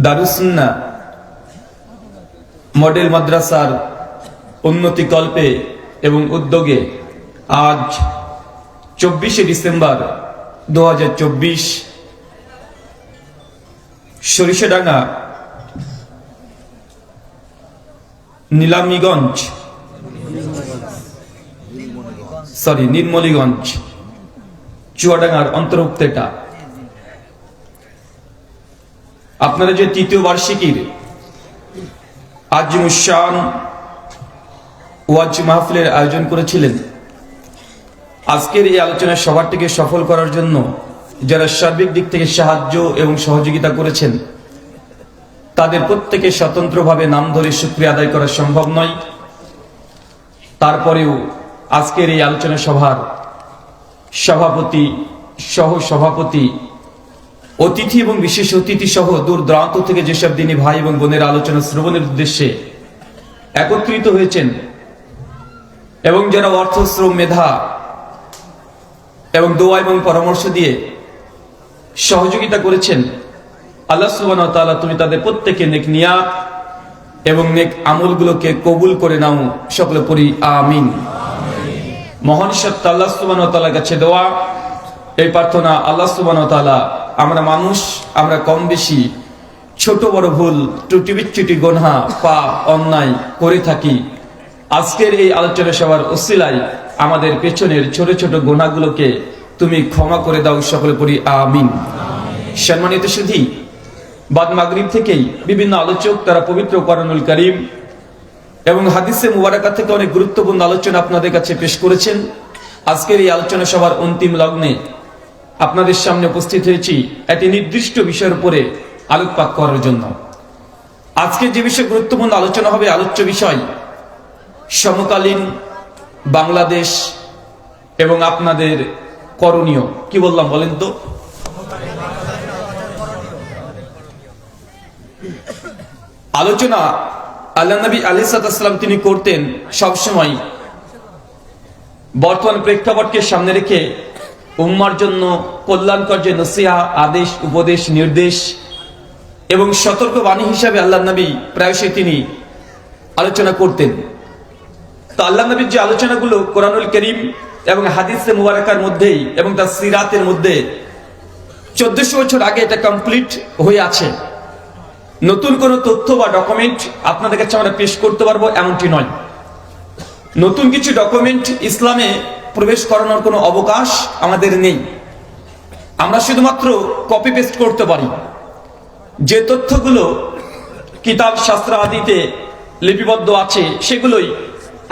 দারুস সুন্নাহ model মাদ্রাসার উন্নতি কল্পে এবং উদ্যোগে আজ 24শে ডিসেম্বর 2024 সরিষাডাঙ্গা নির্মলীগঞ্জ চুয়াডাঙ্গার অন্তর্ভুক্ত এটা আপনারা যে তৃতীয় বার্ষিকীর আজিমুশান ওয়াজ মাহফিলের আয়োজন করেছিলেন, আজকের এই আলোচনা সভাটিকে সফল করার জন্য যারা সার্বিক দিক থেকে সাহায্য এবং সহযোগিতা করেছেন তাদের প্রত্যেকে স্বতন্ত্রভাবে নাম ধরে শুকরিয়া আদায় করা সম্ভব নয়। তারপরেও আজকের এই আলোচনা সভার সভাপতি, সহ সভাপতি, অতিথি এবং বিশেষ অতিথি সহ দূর দূরান্ত থেকে যেসব দিনী ভাই এবং বোনের আলোচনা শ্রবণের উদ্দেশ্যে একত্রিত হয়েছেন এবং যারা অর্থ, শ্রম, মেধা এবং দোয়া এবং পরামর্শ দিয়ে সহযোগিতা করেছেন, আল্লাহ সুবহানাহু ওয়া তাআলা তুমি তাদের প্রত্যেকে নেক নিয়াত এবং নেক আমলগুলোকে কবুল করে নাও, সকলে পড়ি আমিন। মহান সত্তা আল্লাহ সুবহানাহু ওয়া তাআলার কাছে দোয়া, এই প্রার্থনা, আল্লাহ সুবহানাহু ওয়া তাআলা আমরা মানুষ, আমরা কম বেশি ছোট বড় ভুল, ত্রুটি বিচ্যুতি, গুনাহ, পাপ, অন্যায় করে থাকি। আজকের এই আলোচনা সভার ওসিলায় আমাদের পেছনের ছোট ছোট গুনাহগুলোকে তুমি ক্ষমা করে দাও, সকলে পড়ি আমিন। সম্মানিত সুধী, বাদ মাগরিব থেকেই বিভিন্ন আলোচক তারা পবিত্র কোরআনুল কারীম এবং হাদিসে মুবারাকা থেকে অনেক গুরুত্বপূর্ণ আলোচনা আপনাদের কাছে পেশ করেছেন। আজকের এই আলোচনা সভার অন্তিম লগ্নে আপনাদের সামনে উপস্থিত হয়েছি একটি নির্দিষ্ট বিষয়ের উপরে আলোকপাত করার জন্য। আজকে যে বিষয়ে গুরুত্বপূর্ণ আলোচনা হবে, আলোচ্য বিষয় সমকালীন বাংলাদেশ এবং আপনাদের করণীয়। কি বললাম বলেন তো? আলোচনা আল্লাহ নবী আলাইহিস সালাম তিনি করতেন সবসময় বর্তমান প্রেক্ষাপটকে সামনে রেখে উম্মার জন্য কল্যাণকর যে নসিহা, আদেশ, উপদেশ, নির্দেশ এবং সতর্ক বাণী হিসাবে আল্লাহ নবী প্রায়শই তিনি আলোচনা করতেন। তো আল্লাহ নবীর যে আলোচনাগুলো কোরআনুল কারীম এবং হাদিসে মুবারাকার মধ্যেই এবং তার সিরাতের মধ্যে 1400 বছর আগে এটা কমপ্লিট হয়ে আছে। নতুন কোনো তথ্য বা ডকুমেন্ট আপনাদের কাছে আমরা পেশ করতে পারবো এমনটি নয়। নতুন কিছু ডকুমেন্ট ইসলামে প্রবেশ করানোর কোনো অবকাশ আমাদের নেই। আমরা শুধুমাত্র কপি পেস্ট করতে পারি। যে তথ্যগুলো কিতাব শাস্ত্র আদিতে লিপিবদ্ধ আছে সেগুলোই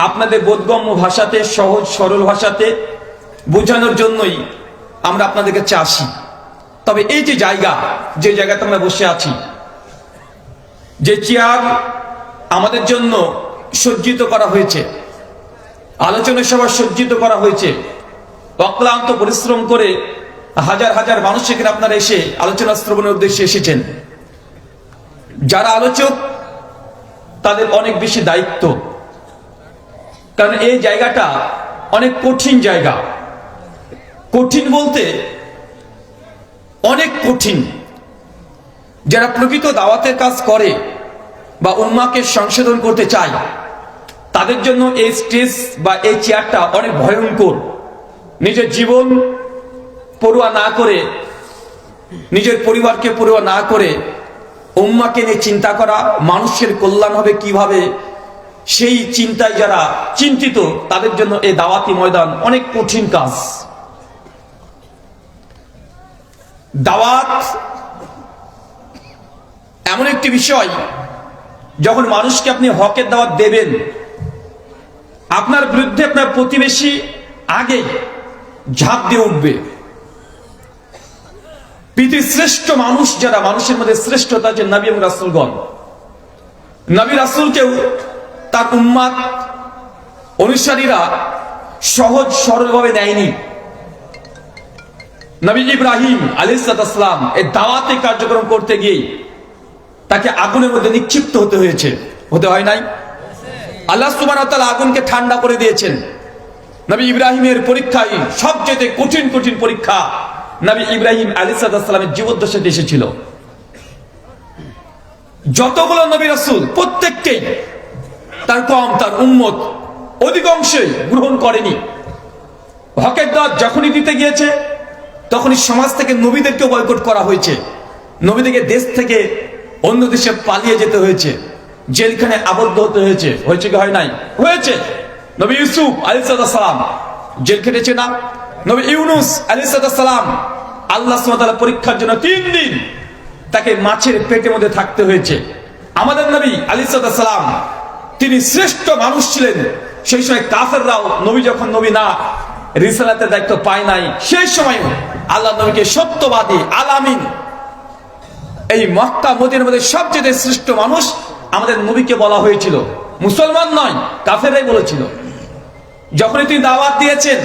আপনাদের বোধগম্য ভাষাতে, সহজ সরল ভাষাতে বোঝানোর জন্যই আমরা আপনাদের কাছে আসি। তবে এই যে জায়গাতে আমরা বসে আছি, যে চেয়ার আমাদের জন্য সজ্জিত করা হয়েছে, আলোচনা সভা সজ্জিত করা হয়েছে, অক্লান্ত পরিশ্রম করে হাজার হাজার মানুষ এখানে আপনারা এসে আলোচনা শ্রবণের উদ্দেশ্যে এসেছেন। যারা আলোচক তাদের অনেক বেশি দায়িত্ব, কারণ এই জায়গাটা অনেক কঠিন জায়গা। কঠিন বলতে অনেক কঠিন। যারা প্রকৃত দাওয়াতের কাজ করে বা উম্মাকে সংশোধন করতে চায় তাদের জন্য এই স্টেজ বা এই চেয়ারটা অনেক ভয়ঙ্কর। নিজের জীবন পরোয়া না করে, নিজের পরিবারকে পরোয়া না করে উম্মাকে নিয়ে চিন্তা করা, মানুষের কল্যাণ হবে কিভাবে, সেই চিন্তায় যারা চিন্তিত তাদের জন্য এই দাওয়াতি ময়দান অনেক কঠিন কাজ। দাওয়াত এমন একটি বিষয়, যখন মানুষকে আপনি হকের দাওয়াত দেবেন, আপনার বিরুদ্ধে আপনার প্রতিবেশী আগে ঝাঁপ দিয়ে উঠবে। পৃথিবীর শ্রেষ্ঠ মানুষ যারা, মানুষের মধ্যে শ্রেষ্ঠতা যে নবী এবং রাসূলগণ, নবী রাসূলকেও তার উম্মাত অনুসারীরা সহজ সরলভাবে নেয়নি। নবী ইব্রাহিম আলাইহিস সালাম এই দাওয়াতি কার্যক্রম করতে গিয়ে তাকে আগুনের মধ্যে নিক্ষিপ্ত হতে হয় নাই? আল্লাহ সুবহানাহু ওয়া তাআলা আগুনকে ঠান্ডা করে দিয়েছেন। নবী ইব্রাহিমের পরীক্ষায় সবচেয়ে কঠিন পরীক্ষা নবী ইব্রাহিম আলাইহিস সালামের জীবদ্দশাতে এসেছিল। যতগুলো নবী রাসূল প্রত্যেককেই তার কওম, তার উম্মত অধিকাংশই গ্রহণ করেনি। হকের দাওয়াত যখনই দিতে গিয়েছে তখনই সমাজ থেকে নবীদেরকে বয়কট করা হয়েছে, নবীদেরকে দেশ থেকে অন্য দেশে পালিয়ে যেতে হয়েছে, জেলখানে আবদ্ধ হতে হয়েছে। হয়েছে কি হয় নাই? হয়েছে। নবী ইউসুফ আলাইহিস সালাম জেল খেটেছে না? নবী ইউনুস আলাইহিস সালাম আল্লাহ সুবহানাহু ওয়া তাআলা পরীক্ষার জন্য 3 দিন তাকে মাছের পেটের মধ্যে থাকতে হয়েছে। আমাদের নবী আলাইহিস সালাম তিনি শ্রেষ্ঠ মানুষ ছিলেন। সেই সময় কাফেররাও নবী যখন নবী না, রিসালাতের দায়িত্ব পায় নাই, সেই সময় আল্লাহ নবীকে সত্যবাদী আলামিন, এই মক্কা মদিনার মধ্যে সবচেয়ে শ্রেষ্ঠ মানুষ আমাদের নবীকে বলা হয়েছিল, মুসলমান নয়, কাফেররাই বলেছিল। যখনই তিনি দাওয়াত দিয়েছেন,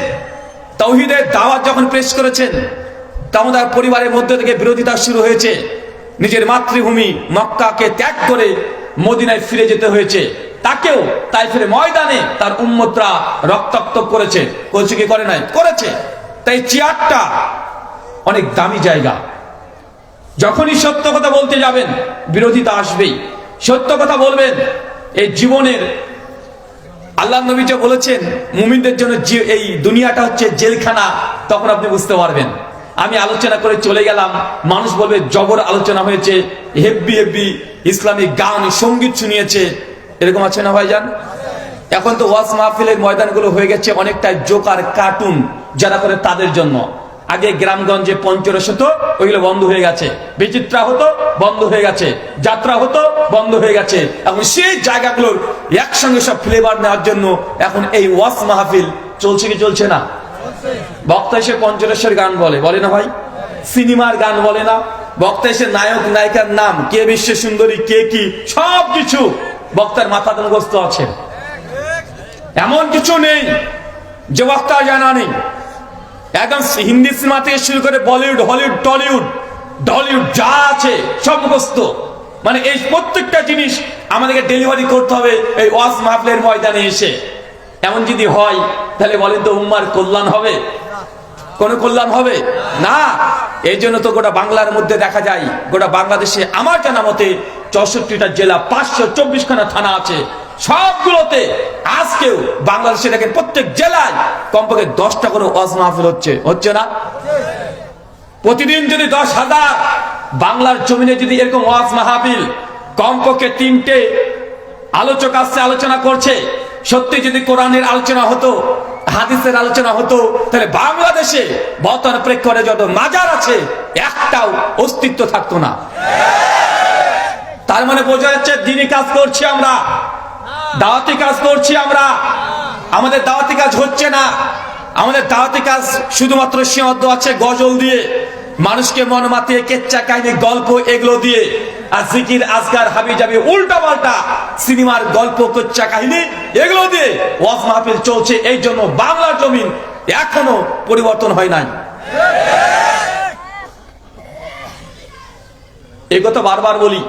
তাওহীদের দাওয়াত যখন পেশ করেছেন, তখন তার পরিবারের মধ্যে থেকে বিরোধিতা শুরু হয়েছে। নিজের মাতৃভূমি মক্কাকে ত্যাগ করে মদিনায় ফিরে যেতে হয়েছে। তাকেও তাইফের ময়দানে তার উম্মতরা রক্তাক্ত করেছে। বলছে কি করে নাই? করেছে। তাই চেয়ারটা অনেক দামি জায়গা। যখনই সত্য কথা বলতে যাবেন বিরোধিতা আসবেই। সত্য কথা বলবেন। এই জীবনের আল্লাহ নবী যে বলেছেন মুমিনদের জন্য এই দুনিয়াটা হচ্ছে জেলখানা, তখন আপনি বুঝতে পারবেন। আমি আলোচনা করে চলে গেলাম, মানুষ বলবে জবর আলোচনা হয়েছে, হেব্বি হেব্বি ইসলামিক গান সঙ্গীত শুনিয়েছে, এরকম আছে না ভাইজান? এখন তো ওয়াজ মাহফিলের ময়দানগুলো হয়ে গেছে অনেকটা জোকার কার্টুন যারা করে তাদের জন্য। আগে গ্রামগঞ্জে পঞ্চরস হতো, ওইগুলো বন্ধ হয়ে গেছে। বিচিত্রা হতো, বন্ধ হয়ে গেছে। যাত্রা হতো, বন্ধ হয়ে গেছে। এখন সেই জায়গাগুলোর একসঙ্গে সব ফ্লেভার নেওয়ার জন্য এখন এই ওয়াজ মাহফিল চলছে কি চলছে না? বক্তা এসে পঞ্চরেশ্বর গান বলে, বলে না ভাই? সিনেমার গান বলে না? বক্তা এসে নায়ক নায়িকার নাম, কে বিশ্ব সুন্দরী, কে কি, সবকিছু বক্তার মাথাতে মুখস্থ আছে। এমন কিছু নেই যে বক্তা জানা নেই। একদম হিন্দি সিনেমা থেকে শুরু করে বলিউড, হলিউড, টলিউড, ডলিউড যা আছে সব মুখস্থ। মানে এই প্রত্যেকটা জিনিস আমাদেরকে ডেলিভারি করতে হবে এই ওয়াজ মাহফিলের ময়দানে এসে। এমন যদি হয় তাহলে বলেন তো উম্মার কল্যাণ হবে? কোন কল্যাণ হবে না। এই জন্য তো গোটা বাংলার মধ্যে দেখা যায়, গোটা বাংলাদেশে আমার জানা মতে 64টা জেলা, 524খানা থানা আছে। সবগুলোতে আজকেও বাংলাদেশে দেখেন প্রত্যেক জেলায় কমপক্ষে 10টা করে ওয়াজ মাহফিল হচ্ছে না? প্রতিদিন যদি 10,000 বাংলার জমিনে যদি এরকম ওয়াজ মাহফিল, কমপক্ষে 3টে আলোচক আসছে, আলোচনা করছে, সত্যি যদি কোরআনের আলোচনা হতো, হাদিসের আলোচনা হতো, তাহলে বাংলাদেশে বর্তমান প্রেক্ষাপটে যত মাজার আছে একটাও অস্তিত্ব থাকতো না। তার মানে বোঝা যাচ্ছে দ্বীনি কাজ করছি আমরা, দাওয়াতি কাজ করছি আমরা। আমাদের দাওয়াতি কাজ হচ্ছে না। আমাদের দাওয়াতি কাজ শুধুমাত্র সীমাবদ্ধ আছে গজল দিয়ে, মানুষকে মন মাতিয়ে কেচ্চা কাহিনী, গল্প, এগুলো দিয়ে, আর জিকির আজকার হাবিজাবি উল্টা পাল্টা সিনেমার গল্প, কেচ্চা কাহিনী, এগুলো দিয়ে ওয়াজ মাহফিল চলছে। এই জন্য বাংলার জমিন এখনো পরিবর্তন হয় নাই। এই কথা বারবার বলি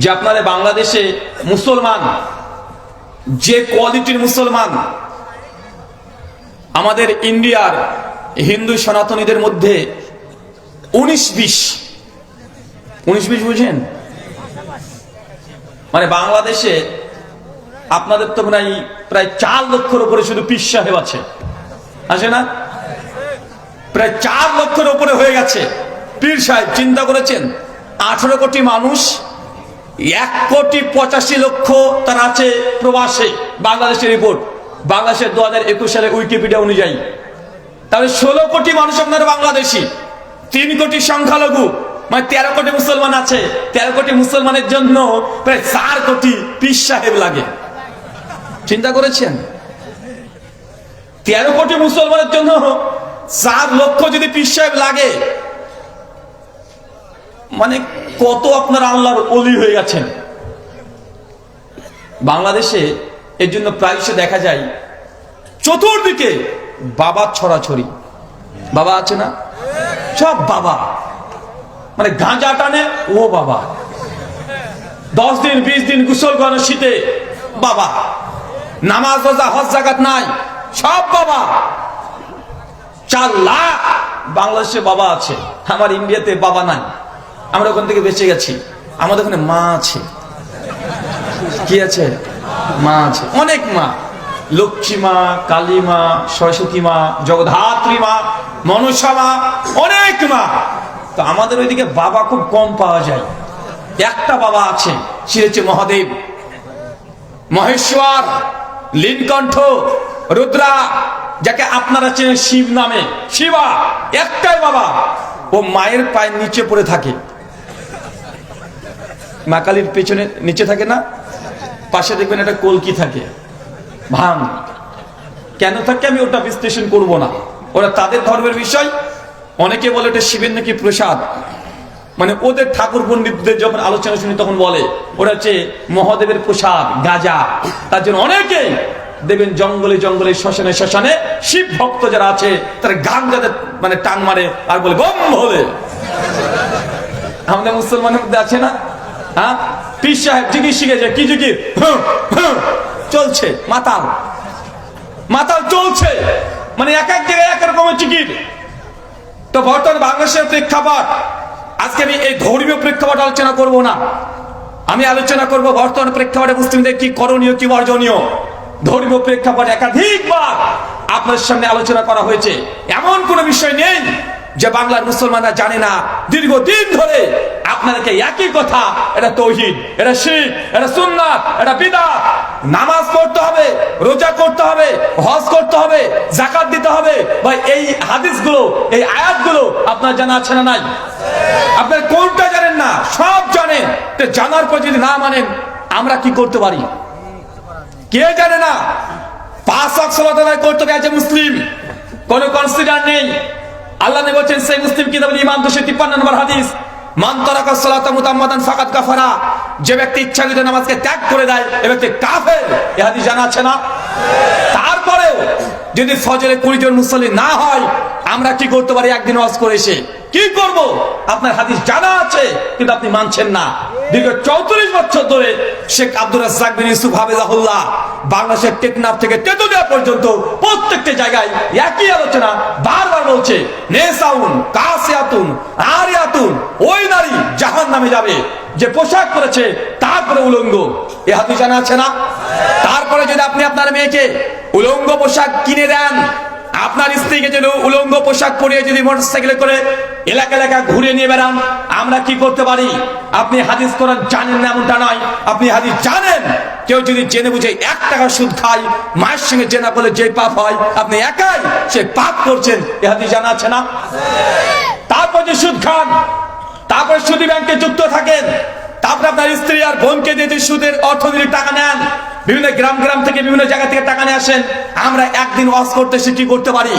যে আপনাদের বাংলাদেশে মুসলমান যে কোয়ালিটির মুসলমান, আমাদের ইন্ডিয়ার হিন্দু সনাতনীদের মধ্যে 19-20 বুঝেন? মানে বাংলাদেশে আপনাদের তো প্রায় 4 লক্ষের উপরে শুধু পীর সাহেব আছে না? প্রায় 4 লক্ষের উপরে হয়ে গেছে পীর সাহেব। চিন্তা করেছেন 18 কোটি মানুষ, 1,85,00,000 তার আছে প্রবাসে। বাংলাদেশের রিপোর্ট, বাংলাদেশের 2021 সালে উইকিপিডিয়া অনুযায়ী। তাহলে 16 কোটি মানুষ আপনার বাংলাদেশি, 3 কোটি সংখ্যালঘু, মানে 13 কোটি মুসলমান আছে। 13 কোটি মুসলমানের জন্য প্রায় 4 কোটি পীর সাহেব লাগে। চিন্তা করেছেন? 13 কোটি মুসলমানের জন্য 4 লক্ষ যদি পীর সাহেব লাগে, মানে কত আপনার আল্লাহর ওলি হয়ে গেছেন বাংলাদেশে। এর জন্য প্রায়শই দেখা যায় চতুর্দিকে বাবা ছড়াছড়ি। বাবা আছে না? সব বাবা, মানে গাঁজা টানে ও বাবা, 10 দিন 20 দিন গোসল করানো শীতে বাবা, নামাজ রোজা হজ জাকাত নাই, সব বাবা। 4 লাখ বাংলাদেশে বাবা আছে, আমার ইন্ডিয়াতে বাবা নাই। আমরা ওখান থেকে বেঁচে গেছি। আমাদের ওখানে মা আছে, কি আছে? মা আছে, অনেক মা। লক্ষ্মী মা, কালী মা, সরস্বতী মা, জগদ্ধাত্রী মা, মনসা মা, অনেক মা। তো আমাদের ওইদিকে বাবা খুব কম পাওয়া যায়। একটা বাবা আছে, সে হচ্ছে মহাদেব, মহেশ্বর, লীলকণ্ঠ, রুদ্রা, যাকে আপনারা চেনেন শিব নামে, শিবা। একটাই বাবা, ও মায়ের পায়ের নিচে পড়ে থাকে। মা কালীর পেছনে নিচে থাকে না, পাশে দেখবেন একটা কলকি থাকে, ভাঙ। কেন থাকে আমি ওটা বিশ্লেষণ করব না, ওরা তাদের ধর্মের বিষয়। অনেকে বলে এটা শিবের নাকি প্রসাদ, মানে ওদের ঠাকুর পণ্ডিতদের যখন আলোচনা শুনি তখন বলে ওরা হচ্ছে মহাদেবের প্রসাদ, গাঁজা। তার জন্য অনেকেই দেখবেন জঙ্গলে জঙ্গলে, শ্মশানে শ্মশানে শিব ভক্ত যারা আছে তারা গাঁজাদের মানে টান মারে আর বলে বম বলে। আমাদের মুসলমানের মধ্যে আছে না, হ্যাঁ, পীর সাহেব জিকির শিখেছে, কি জিকির? চলছে, মাতাল মাতাল চলছে, মানে এক এক জায়গায় এক রকমের জিকির। তো বর্তমান বাংলাদেশের প্রেক্ষাপট, আজকে আমি এই ধর্মীয় প্রেক্ষাপট আলোচনা করব না, আমি আলোচনা করব বর্তমান প্রেক্ষাপটে মুসলিমদের কি করণীয়, কি বর্জনীয়। ধর্মীয় প্রেক্ষাপট একাধিকবার আপনার সামনে আলোচনা করা হয়েছে। এমন কোন বিষয় নেই যে বাংলার মুসলমানরা জানে না। দীর্ঘদিন ধরে আপনাদেরকে একই কথা, এটা তৌহিদ, এটা শিরক, এটা সুন্নাত, এটা বিদআত। নামাজ পড়তে হবে, রোজা করতে হবে, হজ করতে হবে, যাকাত দিতে হবে। ভাই এই হাদিসগুলো, এই আয়াতগুলো আপনার জানা আছে না নাই? আপনার কোনটা জানেন না? সব জানেন। জানার পর যদি না মানেন, আমরা কি করতে পারি? কে জানে না? 5 ওয়াক্ত সালাত আদায় করতে হবে এজ এ মুসলিম, কোন কনসিডার নেই। আল্লাহ নবী বলেন সেই মুসলিম কিতাবুল ঈমান 253 নম্বর হাদিস, মান তারাকা সালাতা মুতাম্মাদান ফাকাদ কাফারা, যে ব্যক্তি ইচ্ছাকৃত নামাজকে ত্যাগ করে দেয় এ ব্যক্তি কাফের। এই হাদিস জানা আছে না? তারপরেও যদি ফজরে 20 জন মুসল্লি না হয়, আমরা কি করতে পারি? একদিন ওয়াজ করে এসে কি করব? আপনার হাদিস জানা আছে কিন্তু আপনি মানছেন না। দীর্ঘ 34 বছর ধরে শেখ আব্দুর রাজ্জাক বিন ইউসুফ হাফিজাহুল্লাহ বাংলাদেশের টেকনাফ থেকে তেতুলিয়া পর্যন্ত প্রত্যেকটা জায়গায় একই আলোচনা বারবার বলছে, নেসাউন কাসিয়াতুন আরিয়াতুন, ওই নারী জাহান্নামে যাবে যে পোশাক পরেছে তারপরে উলঙ্গ। এ হাদিস জানা আছে না? তারপরে যদি আপনি আপনার মেয়েকে উলঙ্গ পোশাক কিনে দেন, আপনার স্ত্রীকে যদি উলঙ্গ পোশাক পরিয়ে যদি মোটরসাইকেলে করে এলাকা এলাকা ঘুরে নিয়ে বেড়ান, আমরা কি করতে পারি? আপনি হাদিস কোরআন জানেন না এমনটা নয়, আপনি হাদিস জানেন। কেউ যদি জেনে বুঝে 1 টাকা সুদ খায়, মায়ের সঙ্গে জেনা করলে যে পাপ হয়, আপনি একাই সে পাপ করছেন। এ হাদিস জানা আছে না? তারপর যে সুদ খান, তারপরে সুদী ব্যাংকে যুক্ত থাকেন, তারপরে আপনার স্ত্রী আর বোনকে দিয়ে সুদের অর্থ দিয়ে টাকা নেন, বিভিন্ন গ্রাম গ্রাম থেকে বিভিন্ন জায়গা থেকে টাকা নিয়ে আসেন। আমরা একদিন ওয়াজ করতে এসে কি করতে পারি?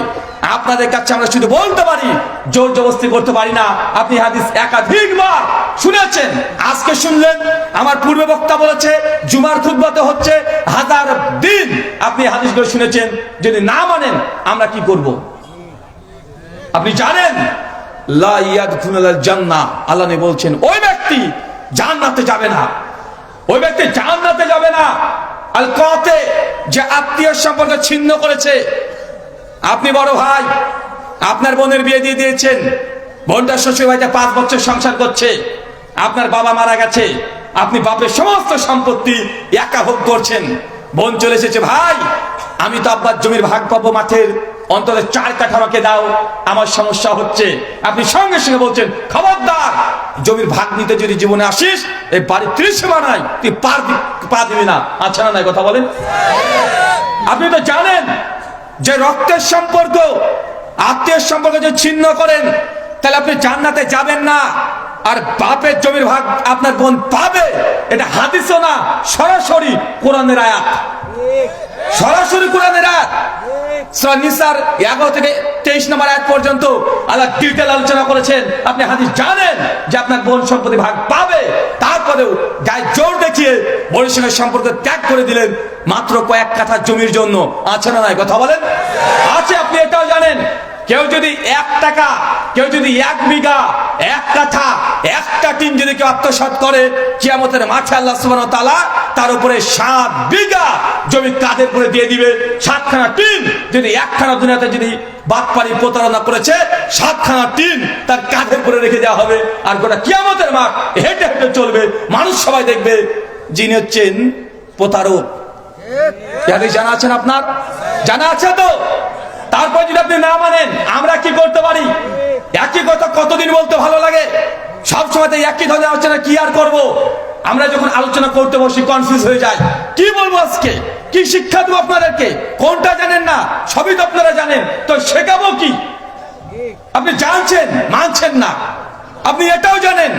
আপনাদের কাছে আমরা শুধু বলতে পারি, জোর জবরদস্তি করতে পারি না। আপনি হাদিস একাধিকবার শুনেছেন, আজকে শুনলেন, আমার পূর্বে বক্তা বলেছে, জুমার খুতবাতে হচ্ছে, 1000 দিন আপনি হাদিসগুলো শুনেছেন। যদি না মানেন আমরা কি করব? আপনি জানেন লা ইয়াদখুলুল জান্নাহ, আল্লাহ নবী বলছেন ওই ব্যক্তি জান্নাতে যাবে না, ওই ব্যক্তি জান্নাতে যাবে না। আল কাতে, যে আত্মীয় সম্পর্ক ছিন্ন করেছে। আপনি বড় ভাই, আপনার বোনের বিয়ে দিয়ে দিয়েছেন, বোনটা শ্বশুর বাড়িতে 5 বছর সংসার করছে, আপনার বাবা মারা গেছে, আপনি বাপের সমস্ত সম্পত্তি একা ভোগ করছেন। বোন চলে এসেছে, ভাই আমি তো আব্বার জমির ভাগ পাবো, মাঠের অন্তত 4 কাঠা আমাকে দাও, আমার সমস্যা হচ্ছে। আপনি সঙ্গে সঙ্গে বলছেন, খবরদার, জমির ভাগ নিতে যদি জীবনে আসিস, এই বাড়ির 30 বানাই তুই পা দিবি না। আচ্ছা না, নাই কথা বলেন? আপনি তো জানেন যে রক্তের সম্পর্ক, আত্মীয় সম্পর্ক যে ছিন্ন করেন, তাহলে আপনি জান্নাতে যাবেন না। আর বাপের জমির ভাগ আপনার বোন পাবে, এটা হাদিসও না, সরাসরি কোরআনের আয়াত, সরাসরি কোরআনের আয়াত। সূরা নিসার 11 থেকে 23 নম্বর আয়াত পর্যন্ত আল্লাহ ডিটেইল আলোচনা করেছেন। আপনি হাদিস জানেন যে আপনার বোন সম্পত্তি ভাগ পাবে, তারপরেও গায়ে জোর দেখিয়ে বোনের সঙ্গে সম্পর্ক ত্যাগ করে দিলেন মাত্র কয়েক কাঠা জমির জন্য। আছে না নাই? কথা বলেন। আছে। আপনি এটাও জানেন, কেউ যদি 1 টাকা, কেউ যদি 1 বিঘা এক কাঠা একটা টিন যদি কেউ আত্মসাৎ করে, কিয়ামতের মাঠে আল্লাহ সুবহানাহু ওয়া তাআলা তার উপরে 7 বিঘা জমি কাঁধের উপরে দিয়ে দিবে। 7খানা টিন যদি একখানা দুনিয়াতে যদি বাটপারি প্রতারণা করেছে, 7খানা টিন তার কাঁধের উপরে রেখে দেওয়া হবে, আর গোটা কিয়ামতের মাঠ হেঁটে হেঁটে চলবে, মানুষ সবাই দেখবে যিনি হচ্ছেন প্রতারক। জানা আছেন আপনার? জানা আছে তো? তারপর যদি আপনি না মানেন, আমরা কি করতে পারি? একই কথা কতদিন বলতে ভালো লাগে, সবসময় একই ধরনের আলোচনা কি আর করব। আমরা যখন আলোচনা করতে বসি কনফিউজ হয়ে যায়, কি বলবো আজকে, কি শিক্ষা দেবো আপনাদেরকে, কোনটা জানেন না, সবই তো আপনারা জানেন, তো শেখাবো কি? আপনি জানছেন, মানছেন না। আপনি এটাও জানেন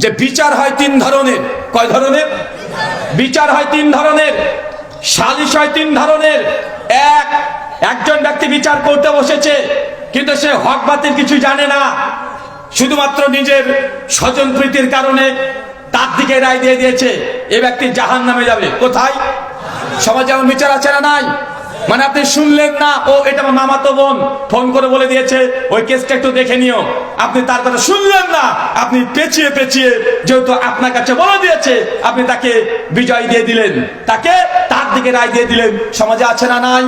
যে বিচার হয় 3 ধরনের। কয় ধরনের? বিচার হয় 3 ধরনের, সালিশ হয় 3 ধরনের। একজন ব্যক্তি বিচার করতে বসেছে, কিন্তু সে হক বাতিল কিছু জানে না, শুধুমাত্র নিজের স্বজন প্রীতির কারণে তার দিকে রায় দিয়ে দিয়েছে, এ ব্যক্তি জাহান্নামে যাবে। কোথায়? সমাজে এমন বিচার আছে না নাই? মানে আপনি শুনলেন না, ও এটা আমার মামাতো বোন ফোন করে বলে দিয়েছে, ওই কেসটা একটু দেখে নিও, আপনি তার কথা শুনলেন না, আপনি পেঁচিয়ে পেঁচিয়ে যেহেতু আপনার কাছে বলে দিয়েছে, আপনি তাকে বিজয় দিয়ে দিলেন, তাকে তার দিকে রায় দিয়ে দিলেন। সমাজে আছে না নাই?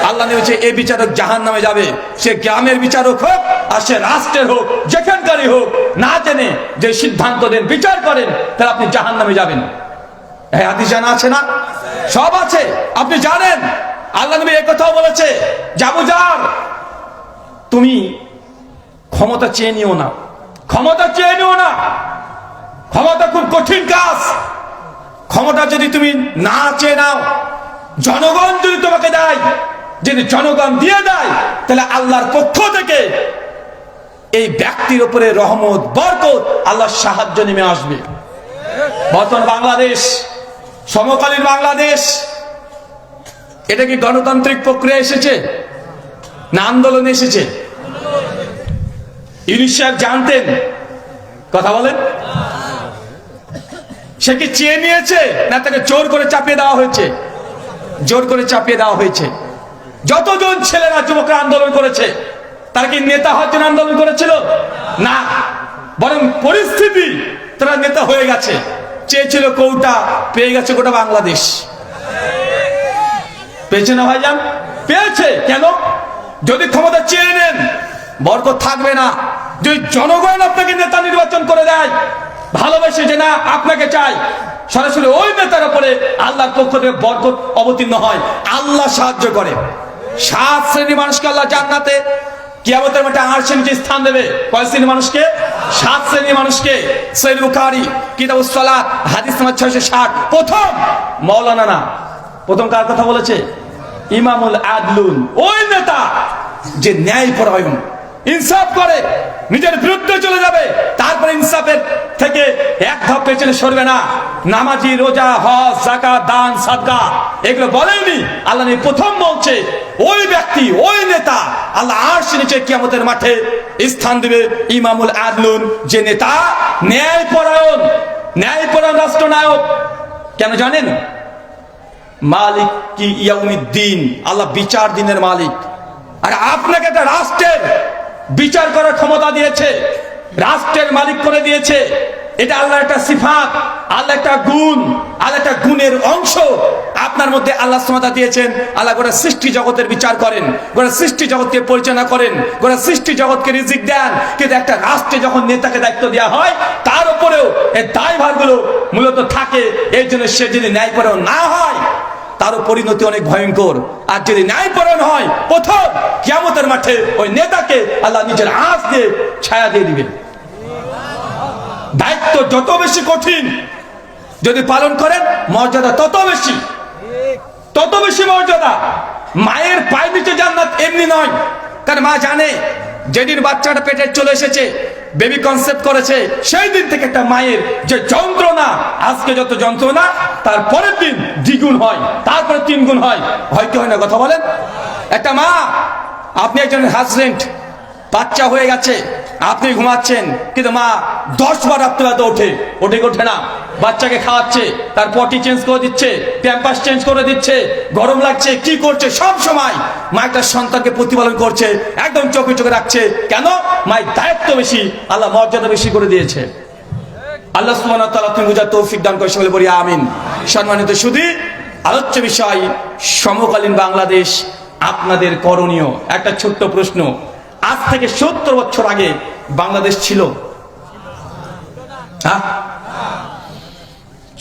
আল্লাহ নেমেছে, এই বিচারক জাহান্নামে যাবে, সে গ্রামের বিচারক হোক আর সে রাষ্ট্রের হোক, যেখানকারই হোক, না জেনে যে সিদ্ধান্ত দেন, বিচার করেন, তাহলে আপনি জাহান্নামে যাবেন। হ্যাঁ, হাদিস জানা আছে না? সব আছে, আপনি জানেন। আল্লাহ নবী এই কথাও বলেছে, আবু জার, তুমি ক্ষমতা চেয়ে নিও না, ক্ষমতা চেয়ে নিও না, ক্ষমতা খুব কঠিন কাজ। ক্ষমতা যদি তুমি না চেয়ে নাও, জনগণ যদি তোমাকে দেয়, যদি জনগণ দিয়ে দেয়, তাহলে আল্লাহর পক্ষ থেকে এই ব্যক্তির উপরে রহমত, বরকত, আল্লাহর সাহায্য নেমে আসবে। বর্তমান বাংলাদেশ, সমকালীন বাংলাদেশ, এটা কি গণতান্ত্রিক প্রক্রিয়া এসেছে না আন্দোলন এসেছে? ইউনূস সাহেব জানতেন? কথা বলেন। সে কি চেয়ে নিয়েছে না তাকে জোর করে চাপিয়ে দেওয়া হয়েছে? জোর করে চাপিয়ে দেওয়া হয়েছে। যতজন ছেলেরা যুবকরা আন্দোলন করেছে, তারা কি নেতা হওয়ার জন্য আন্দোলন করেছিল? না, বরং পরিস্থিতি তারা নেতা হয়ে গেছে। চেয়েছিল কৌটা, পেয়ে গেছে গোটা বাংলাদেশ। পেয়েছে না ভাইজান? পেয়েছে। কেন? যদি ক্ষমতা চেয়ে নেন, বরকত থাকবে না। যদি জনগণ আপনাকে নেতা নির্বাচন করে দেয়, ভালোবেসে যে না আপনাকে চাই, সরাসরি ওই নেতার উপরে আল্লাহর পক্ষ থেকে বরকত অবতীর্ণ হয়, আল্লাহ সাহায্য করে। 7 শ্রেণীর মানুষকে আল্লাহ জান্নাতে কিয়ামতের মাঠে আরশের নিচে স্থান দেবে। কয় শ্রেণীর মানুষকে? 7 শ্রেণীর মানুষকে। সহিহ বুখারী কিতাবুস সালাত হাদিস নাম্বার 660। প্রথম মাওলানা না, প্রথম কার কথা বলেছে? ইমামুল আদলুন, ওই নেতা যে ন্যায় পরায়ণ, ইনসাফ করে, নিজের বিরুদ্ধে চলে যাবে, তারপরে ইনসাফের থেকে এক ধাপ পেছনে সরবে না। নামাজি, রোজা, হজ, যাকাত, দান, সাদকা এগুলো বলেনি আল্লাহ। প্রথম বলছে ওই ব্যক্তি, ওই নেতা আল্লাহ আরশের নিচে কিয়ামতের মাঠে স্থান দিবে। ইমামুল আদলুন, যে নেতা ন্যায় পরায়ণ, ন্যায় পরায়ণ রাষ্ট্রনায়ক। কেন জানেন? মালিক কি ইয়াউমিদ্দিন, আল্লাহ বিচার দিনের মালিক। আর আপনাকে একটা রাষ্ট্রের বিচার করার ক্ষমতা দিয়েছে, রাষ্ট্রের মালিক করে দিয়েছে। এটা আল্লাহর একটা সিফাত, আল্লাহ একটা গুণ, আল্লাহ একটা গুণের অংশ আপনার মধ্যে আল্লাহ সুবহানাহু ওয়া তাআলা দিয়েছেন। আল্লাহ গোটা সৃষ্টি জগতের বিচার করেন, গোটা সৃষ্টি জগৎকে পরিচালনা করেন, গোটা সৃষ্টি জগৎকে রিজিক দেন। কিন্তু একটা রাষ্ট্রে যখন নেতাকে দায়িত্ব দেওয়া হয়, তার উপরেও এই দায়ভারগুলো মূলত থাকে। এই জন্য সে যদি ন্যায়পরায়ণ না হয়, তারও পরিণতি অনেক ভয়ঙ্কর। আর যদি ন্যায়পরায়ণ হয়, প্রথম কিয়ামতের মাঠে ওই নেতাকে আল্লাহ নিজের আঁচ দিয়ে ছায়া দিয়ে দিবেন। দায়িত্ব যত বেশি কঠিন যদি পালন করেন, মর্যাদা তত বেশি, তত বেশি মর্যাদা। মায়ের পায়ের নিচে জান্নাত এমনি নয়, কারণ মা জানে যেদিন বাচ্চাটা পেটে চলে এসেছে, বেবি কনসেপ্ট করেছে, সেই দিন থেকে একটা মায়ের যে যন্ত্রণা, আজকে যত যন্ত্রণা তার পরের দিন দ্বিগুণ হয়, তারপরে 3 গুণ হয়। হয় কি হয় না? কথা বলেন। একটা মা, আপনি একজন হাজবেন্ড, বাচ্চা হয়ে গেছে, আপনি ঘুমাচ্ছেন, কিন্তু মা 10 বার রাত্রিবেলাতে ওঠে না, বাচ্চাকে খাওয়াচ্ছে, তার পটি চেঞ্জ করে দিচ্ছে, প্যাম্পাস চেঞ্জ করে দিচ্ছে, গরম লাগছে, কি করছে, সব সময় মা একটা সন্তানকে প্রতিপালন করছে, একদম চোখে চোখে রাখছে। কেন? মায়ের দায়িত্ব বেশি, আল্লাহ মর্যাদা বেশি করে দিয়েছে। আল্লাহ সুবহানাহু ওয়া তাআলা তুমি বুঝার তৌফিক দান করে, সকলে বলি আমিন। সম্মানিত সুধী, আলোচ্য বিষয় সমকালীন বাংলাদেশ, আপনাদের করণীয়। একটা ছোট্ট প্রশ্ন, আজ থেকে 70 বছর আগে বাংলাদেশ ছিল?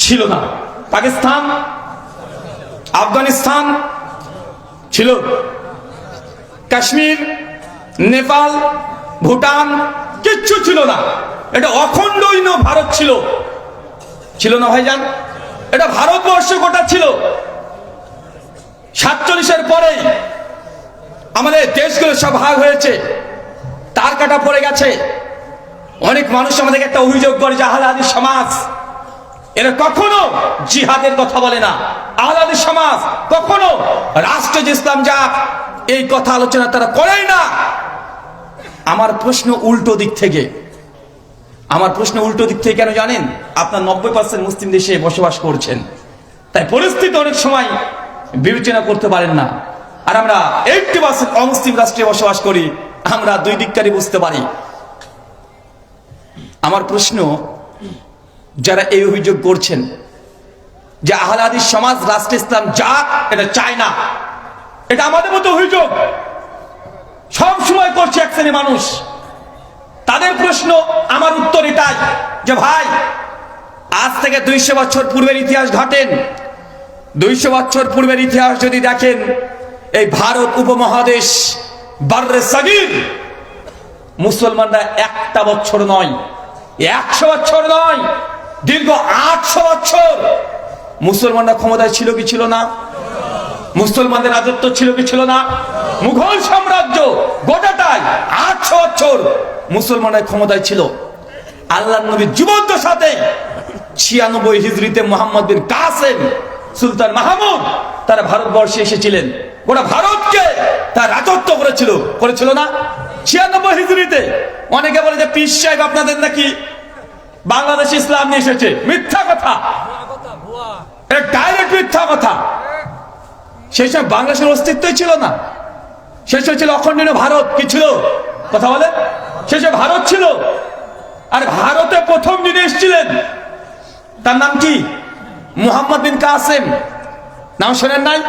ছিল না। পাকিস্তান, আফগানিস্তান ছিল, কাশ্মীর, নেপাল, ভুটান কিচ্ছু ছিল না। এটা অখণ্ডহীন ভারত ছিল না ভাইজান? এটা ভারতবর্ষ গোটা ছিল। 47-এর পরেই আমাদের দেশগুলো সব ভাগ হয়েছে, তার কাটা পড়ে গেছে। অনেক মানুষ আমাদেরকে একটা অভিযোগ করে যে আহলে হাদিস সমাজ, এরা কখনো জিহাদের কথা বলে না। আহলে হাদিস সমাজ কখনো রাষ্ট্র ইসলাম যাক এই কথা আলোচনা তারা করেই না। আমার প্রশ্ন উল্টো দিক থেকে। কেন জানেন? আপনার 90% মুসলিম দেশে বসবাস করছেন, তাই পরিস্থিতি অনেক সময় বিবেচনা করতে পারেন না। আর আমরা 80% অমুসলিম রাষ্ট্রে বসবাস করি, আমরা দুই দিকটারই বুঝতে পারি। আমার প্রশ্ন, যারা এই অভিযোগ করছেন যে আহলে হাদিস সমাজ রাষ্ট্র ইসলাম যাক এটা চায় না, এটা আমাদের মতো অভিযোগ সব সময় করছে এক শ্রেণীর মানুষ। তাদের প্রশ্ন, আমার উত্তর এটাই যে ভাই, আজ থেকে 200 বছর পূর্বের ইতিহাস ঘাটেন। 200 বছর পূর্বের ইতিহাস যদি দেখেন, এই ভারত উপমহাদেশ বাররে সাগীর মুসলমানরা একটা বছর নয়, 100 বছর নয়, দীর্ঘ 800 বছর মুসলমানরা ক্ষমতায় ছিল কি ছিল না? মুসলমানদের রাজত্ব ছিল কি ছিল না? মুঘল সাম্রাজ্য গোটাটাই 800 বছর মুসলমানের ক্ষমতায় ছিল। আল্লাহর নবীর জীবদ্দশাতে 96 হিজরিতে মুহাম্মদ বিন কাসেম, সুলতান মাহমুদ তারা ভারতবর্ষে এসেছিলেন, গোটা ভারতকে তার রাজত্ব করেছিল না 96 হিজরিতে। অনেকে বলে যে পীর সাহেব আপনাদের নাকি বাংলাদেশ ইসলাম নিয়ে এসেছে, মিথ্যা কথা, এটা ডাইরেক্ট মিথ্যা কথা। সেই সময় বাংলাদেশের অস্তিত্বই ছিল না, সেই সময় ছিল অখণ্ড ভারত। কি ছিল? কথা বলে। সেই সময় ভারত ছিল, আর ভারতে প্রথম যিনি এসেছিলেন তার নাম কি? মুহাম্মদ বিন কাসেম, নাম শোনেন নাই?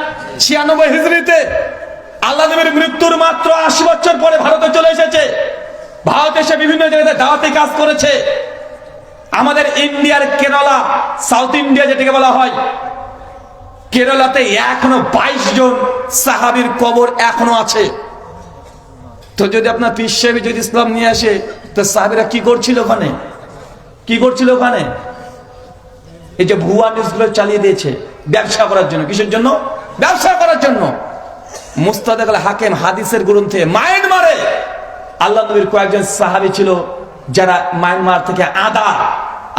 96 হিজরিতে আল্লাহ নবীর মৃত্যুর মাত্র 80 বছর পরে ভারতে চলে এসেছে। ভারত এসে বিভিন্ন জায়গায় দাওয়াতি কাজ করেছে। আমাদের ইন্ডিয়ার কেরালা, সাউথ ইন্ডিয়া যেটাকে বলা হয়, কেরালাতে এখনো 22 জন সাহাবীর কবর এখনো আছে। তো যদি আপনার পীর সাহেব যদি ইসলাম নিয়ে আসে, তো সাহাবীরা কি করছিল ওখানে? এই যে ভুয়া নিউজগুলো চালিয়ে দিয়েছে ব্যবসা করার জন্য। কিসের জন্য? ব্যবসা করার জন্য। মুস্তাদরাক আল হাকিম হাদিসের গ্রন্থে মায়ানমারে আল্লাহ নবীর কয়েকজন সাহাবী ছিল যারা মায়ানমার থেকে আদা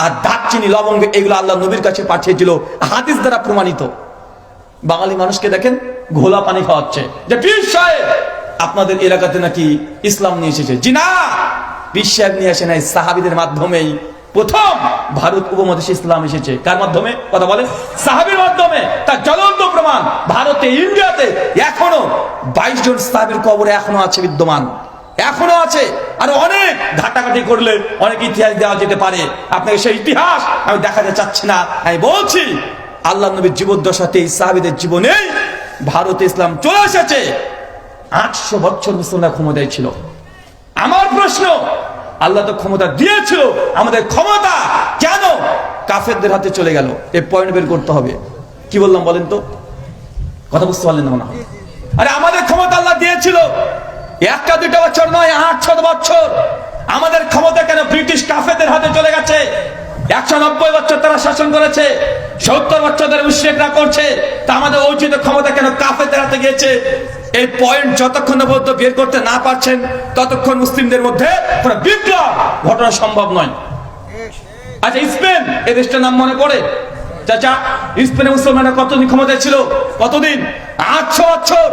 আর দারচিনি, লবঙ্গ এগুলো আল্লাহ নবীর কাছে পাঠিয়েছিল, হাদিস দ্বারা প্রমাণিত। বাঙালি মানুষকে দেখেন ঘোলা পানি খাওয়াচ্ছে যে পীর সাহেব আপনাদের এলাকাতে নাকি ইসলাম নিয়ে এসেছে। জি না, পীর সাহেব নিয়ে আসে নাই, সাহাবীদের মাধ্যমেই প্রথম ভারত উপমহাদেশে ইসলাম এসেছে। কার মাধ্যমে? কথা বলে। সাহাবীর মাধ্যমে। তার জ্বলন্ত প্রমাণ ভারতে, ইন্ডিয়াতে এখনো 22 জন সাহাবীর কবর এখনো আছে, বিদ্যমান এখনো আছে। আর অনেক ঘাটাঘাটি করলে অনেক ইতিহাস দেওয়া যেতে পারে, আপনাকে সেই ইতিহাস আমি দেখাতে চাচ্ছি না। আমি বলছি আল্লাহ নবীর জীবদ্দশাতে সাহাবীদের জীবনে ভারতে ইসলাম চলে এসেছে। 800 বছর মুসলমান ক্ষমতায় ছিল। আমার প্রশ্ন, আল্লাহ তো ক্ষমতা দিয়েছিল, আমাদের ক্ষমতা কেন কাফেরদের হাতে চলে গেল? এই পয়েন্ট বের করতে হবে। কি বললাম বলেন তো? কথা বুঝতে পারলেন না মনে হয়? আরে আমাদের ক্ষমতা আল্লাহ দিয়েছিল, 1-2 বছর নয়, 800 বছর। আমাদের ক্ষমতা কেন ব্রিটিশ কাফেরদের হাতে চলে গেছে? 190 বছর তারা শাসন করেছে, 70 বছর ধরে মুশরিকরা করছে। তা আমাদের অর্জিত ক্ষমতা কেন কাফেরদের হাতে গিয়েছে? এই পয়েন্ট যতক্ষণ পর্যন্ত বের করতে না পারছেন, ততক্ষণ মুসলিমদের মধ্যে কোনো বিপ্লব ঘটনা সম্ভব নয়। আচ্ছা, স্পেন, এই দেশটার নাম মনে পড়ে? চাচা, স্পেনে মুসলমানরা কতদিন ক্ষমতায় ছিল? কতদিন? 800 বছর।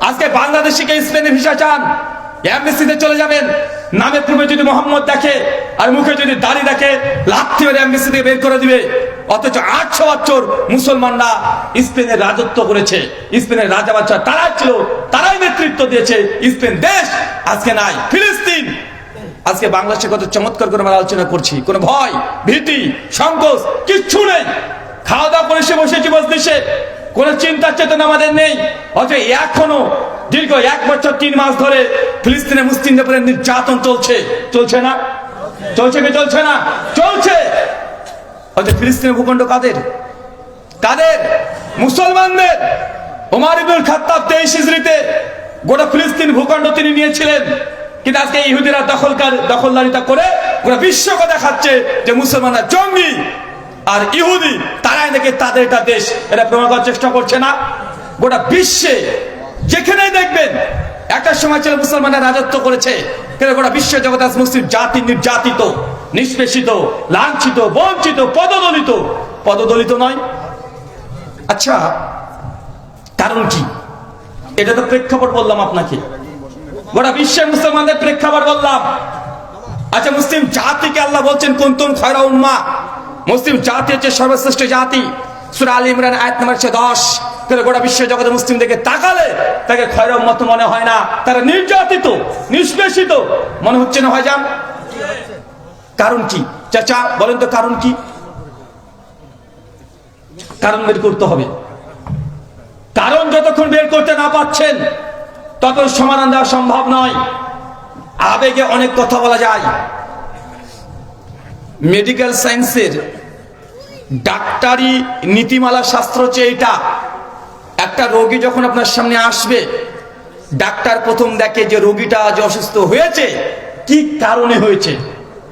আজকে বাংলাদেশিকে স্পেনে ভিসা চান, এমবিসিতে চলে যাবেন, নামের পূর্বে যদি মোহাম্মদ দেখে আর মুখে যদি দাড়ি দেখে, লাথি মেরে এমবিসি থেকে বের করে দিবে। অথচ 800 বছর মুসলমানরা স্পেনের রাজত্ব করেছে, স্পেনের রাজা বাচ্চা তারাই ছিল, তারাই নেতৃত্ব দিয়েছে। স্পেন দেশ আজকে নাই, ফিলিস্তিন আজকে বাংলাদেশে কত চমৎকার করে আমরা আলোচনা করছি, কোনো ভয় ভীতি সংকোচ কিচ্ছু নেই। খাওয়া দাওয়া করে সে বসেছি মজলিসে, কোনো চিন্তা চেতনা আমাদের নেই। অথচ এখনো দীর্ঘ 1 বছর 3 মাস ধরে ফিলিস্তিনে মুসলিমদের উপরে নির্যাতন চলছে, চলছে না? চলছে কি চলছে না? চলছে। অথচ ফিলিস্তিনের ভূখণ্ড কাদের? কাদের? মুসলমানদের। ওমর ইবনুল খাত্তাব 23 হিজরিতে গোটা ফিলিস্তিন ভূখণ্ড তিনি নিয়েছিলেন। কিন্তু আজকে ইহুদিরা দখলদারিতা করে গোটা বিশ্বকে দেখাচ্ছে যে মুসলমানরা জঙ্গি আর ইহুদি তারাই নাকি তাদের এটা দেশ, এটা প্রমাণ করার চেষ্টা করছে না? গোটা বিশ্বে যেখানেই দেখবেন একটা সময় ছিল মুসলমানরা রাজত্ব করেছে, কিন্তু গোটা বিশ্ব জগতে আজ মুসলিম জাতি নির্যাতিত, নিষ্পেষিত, লাঞ্ছিত, বঞ্চিত, পদদলিত। পদদলিত নয়? আচ্ছা, কারণ কি? এটা তো প্রেক্ষাপট বললাম আপনাকে, গোটা বিশ্বের মুসলমানদের প্রেক্ষাপট বললাম। আচ্ছা, মুসলিম জাতিকে আল্লাহ বলছেন কুনতুম খায়রা উম্মাহ, মুসলিম জাতি হচ্ছে সর্বশ্রেষ্ঠ জাতি। সূরা আলে ইমরান আয়াত নম্বর 10। গোটা বিশ্ব জগতে মুসলিমদেরকে তাকালে তাকে খায়রা উম্মাহ মনে হয় না, তারা নির্যাতিত, নিষ্পেষিত মনে হচ্ছে না? হয় যান। কারণ কি চাচা বলেন তো, কারণ কি? কারণ বের করতে হবে। কারণ যতক্ষণ বের করতে না পাচ্ছেন ততক্ষণ সমাধান দেওয়া সম্ভব নয়। আবেগে অনেক কথা বলা যায়। মেডিকেল সায়েন্সের ডাক্তারি নীতিমালা শাস্ত্র হচ্ছে এইটা, একটা রোগী যখন আপনার সামনে আসবে, ডাক্তার প্রথম দেখে যে রোগীটা যে অসুস্থ হয়েছে কি কারণে হয়েছে,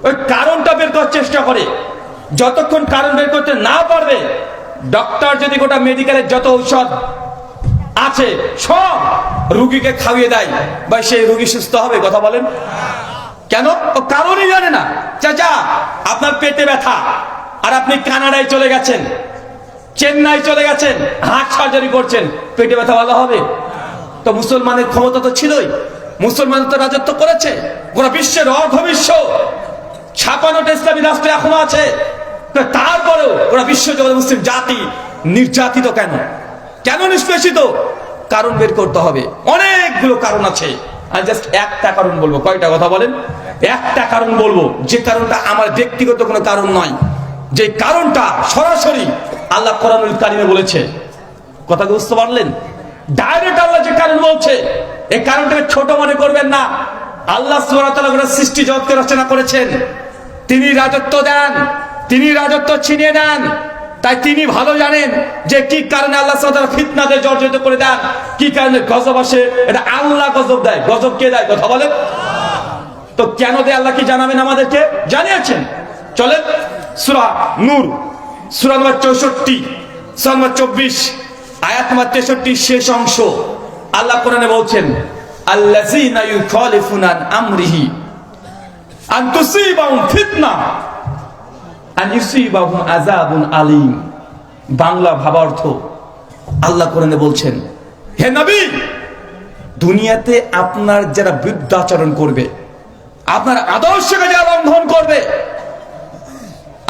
ওই কারণটা বের করার চেষ্টা করে। যতক্ষণ কারণ বের করতে না পারবে, ডক্টর যদি গোটা মেডিকেলের যত ঔষধ আছে সব রুগীকে খাইয়ে দেয়, বা সেই রুগী সুস্থ হবে? কথা বলেন কেন? ও কারণই জানে না। চাচা, আপনার পেটে ব্যথা আর আপনি কানাডায় চলে গেছেন, চেন্নাই চলে গেছেন, হার্ট সার্জারি করছেন, পেটে ব্যথা ভালো হবে? তো মুসলমানের ক্ষমতা তো ছিলই, মুসলমান তো রাজত্ব করেছে গোটা বিশ্বের অর্ধবিশ্ব, 56টা ইসলামী রাষ্ট্র এখনো আছে। তারপরেও গোটা বিশ্ব জগৎ মুসলিম জাতি নির্যাতিত কেন? কেন নিষ্পেষিত? কারণ বের করতে হবে। অনেকগুলো কারণ আছে, আমি জাস্ট একটা কারণ বলবো। কয়টা? কথা বলেন। একটা কারণ বলবো, যে কারণটা আমার ব্যক্তিগত কোনো কারণ নয়, যে কারণটা সরাসরি আল্লাহ কোরআনুল কারিমে বলেছে। কথা বুঝতে পারলেন? ডাইরেক্ট আল্লাহ যে কারণ বলছে, এই কারণটাকে ছোট মনে করবেন না। আল্লাহ সুবহানাহু ওয়া তাআলা সৃষ্টি জগৎকে রচনা করেছেন, তিনি রাজত্ব দেন, তিনি রাজত্ব ছিনিয়ে নেন। তাই তিনি ভালো জানেন যে কি কারণে আল্লাহ সুবহানাহু ওয়া তাআলা ফিতনাতে জর্জরিত করে দেন, কি কারণে গজব আসে। এটা আল্লাহ গজব দেয়। গজব কে দেয়? কথা বলেন। তো কেন দেয় আল্লাহ কি জানাবেন আমাদেরকে? জানিয়েছেন। চলেন সূরা নূর, সূরা নম্বর 64, সূরা নম্বর 24, আয়াত নম্বর 63 শেষ অংশ আল্লাহ কোরআনে বলছেন, আল্লাযীনা ইউখালিফুনা আন আমরিহি আন তুসিবাহুম ফিতনা আন ইউসিবাহুম আযাবুন আলীম। বাংলা ভাবার্থ আল্লাহ কোরআনে বলছেন, হে নবী, দুনিয়াতে আপনার যারা বিরুদ্ধাচরণ করবে, আপনার আদর্শকে যারা লঙ্ঘন করবে,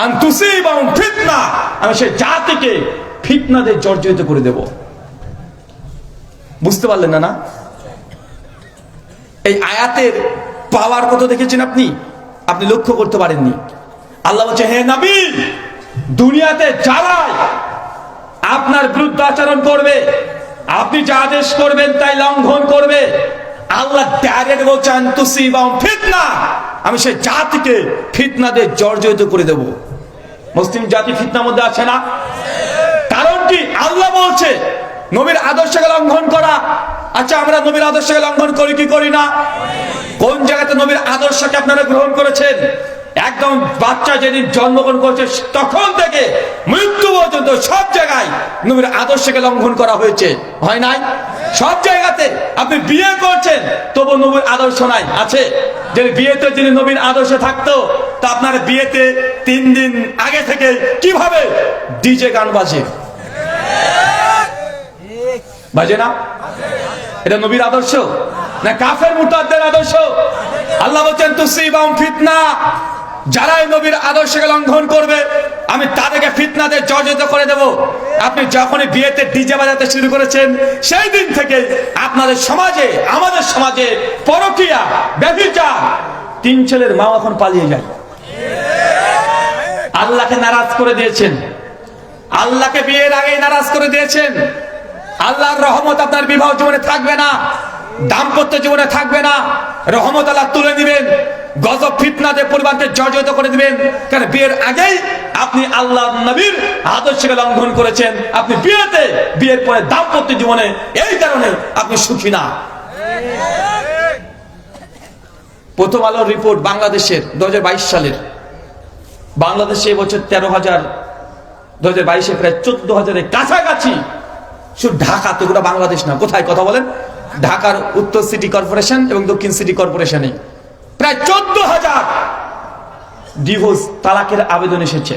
আন তুসিবাহুম ফিতনা, আমি সেই জাতিকে ফিতনাতে জর্জরিত করে দেব। বুঝতে পারলেন না? এই আয়াতের পাওয়ার কত দেখেছেন আপনি? আপনি লক্ষ্য করতে পারেননি। আল্লাহ বলছে, হে নবী, দুনিয়াতে যারাই আপনার বিরুদ্ধে আচরণ করবে, আপনি যা আদেশ করবেন তাই লঙ্ঘন করবে, আল্লাহ ডাইরেক্ট বলছেন তুসিবাহুম ফিতনা, আমি সেই জাতিকে ফিতনাতে জর্জরিত করে দেব। মুসলিম জাতি ফিতনার মধ্যে আছে না? কারণ কি? আল্লাহ বলছে নবীর আদর্শকে লঙ্ঘন করা। আচ্ছা, আমরা নবীর আদর্শকে লঙ্ঘন করি কি করি না? কোন জায়গাতে নবীর আদর্শকে আপনারা গ্রহণ করেছেন? একদম বাচ্চা যেদিন জন্মগ্রহণ করেছে তখন থেকে মৃত্যু পর্যন্ত সব জায়গায় নবীর আদর্শকে লঙ্ঘন করা হয়েছে, হয় নাই? সব জায়গাতে আপনি বিয়ে করছেন তবু নবীর আদর্শ নাই। আছে যে বিয়েতে যদি নবীর আদর্শ থাকতো, তা আপনার বিয়েতে 3 দিন আগে থেকে কিভাবে ডিজে গান বাজে? বাজে না? এটা নবীর আদর্শ? না কাফের মুরতাদদের আদর্শ? আল্লাহ বলেন তুসিবাহুম ফিতনা, যারাই নবীর আদর্শকে লঙ্ঘন করবে আমি তাদেরকে ফিতনাতে জর্জরিত করে দেব। আপনি যখনই বিয়েতে ডিজে বাজাতে শুরু করেছেন সেই দিন থেকে আপনাদের সমাজে, আমাদের সমাজে পরকীয়া, ব্যভিচার, 3 ছেলের মা এখন পালিয়ে যায়। আল্লাহকে নারাজ করে দিয়েছেন, আল্লাহকে বিয়ের আগেই নারাজ করে দিয়েছেন। আল্লাহর রহমত আপনার বিবাহ জীবনে থাকবে না, দাম্পত্য জীবনে থাকবে না। রহমত আল্লাহ তুলে দিবেন, গজব ফিতনাতে পরিবারকে জর্জরিত করে দিবেন। কারণ বিয়ের আগেই আপনি আল্লাহ নবীর আদর্শকে লঙ্ঘন করেছেন। আপনি বিয়ের পরে দাম্পত্য জীবনে এই কারণে আপনি সুখী না। প্রথম আলোর রিপোর্ট বাংলাদেশের 2022 সালের, বাংলাদেশে এবছর 13,000, 2022-এ প্রায় 14,000-এর কাছাকাছি। শুধু ঢাকা তো, গোটা বাংলাদেশ না। কোথায় কথা বলেন? ঢাকার উত্তর সিটি কর্পোরেশন এবং দক্ষিণ সিটি কর্পোরেশনে প্রায় 14,000 ডিভোর্স, তালাকের আবেদন এসেছে।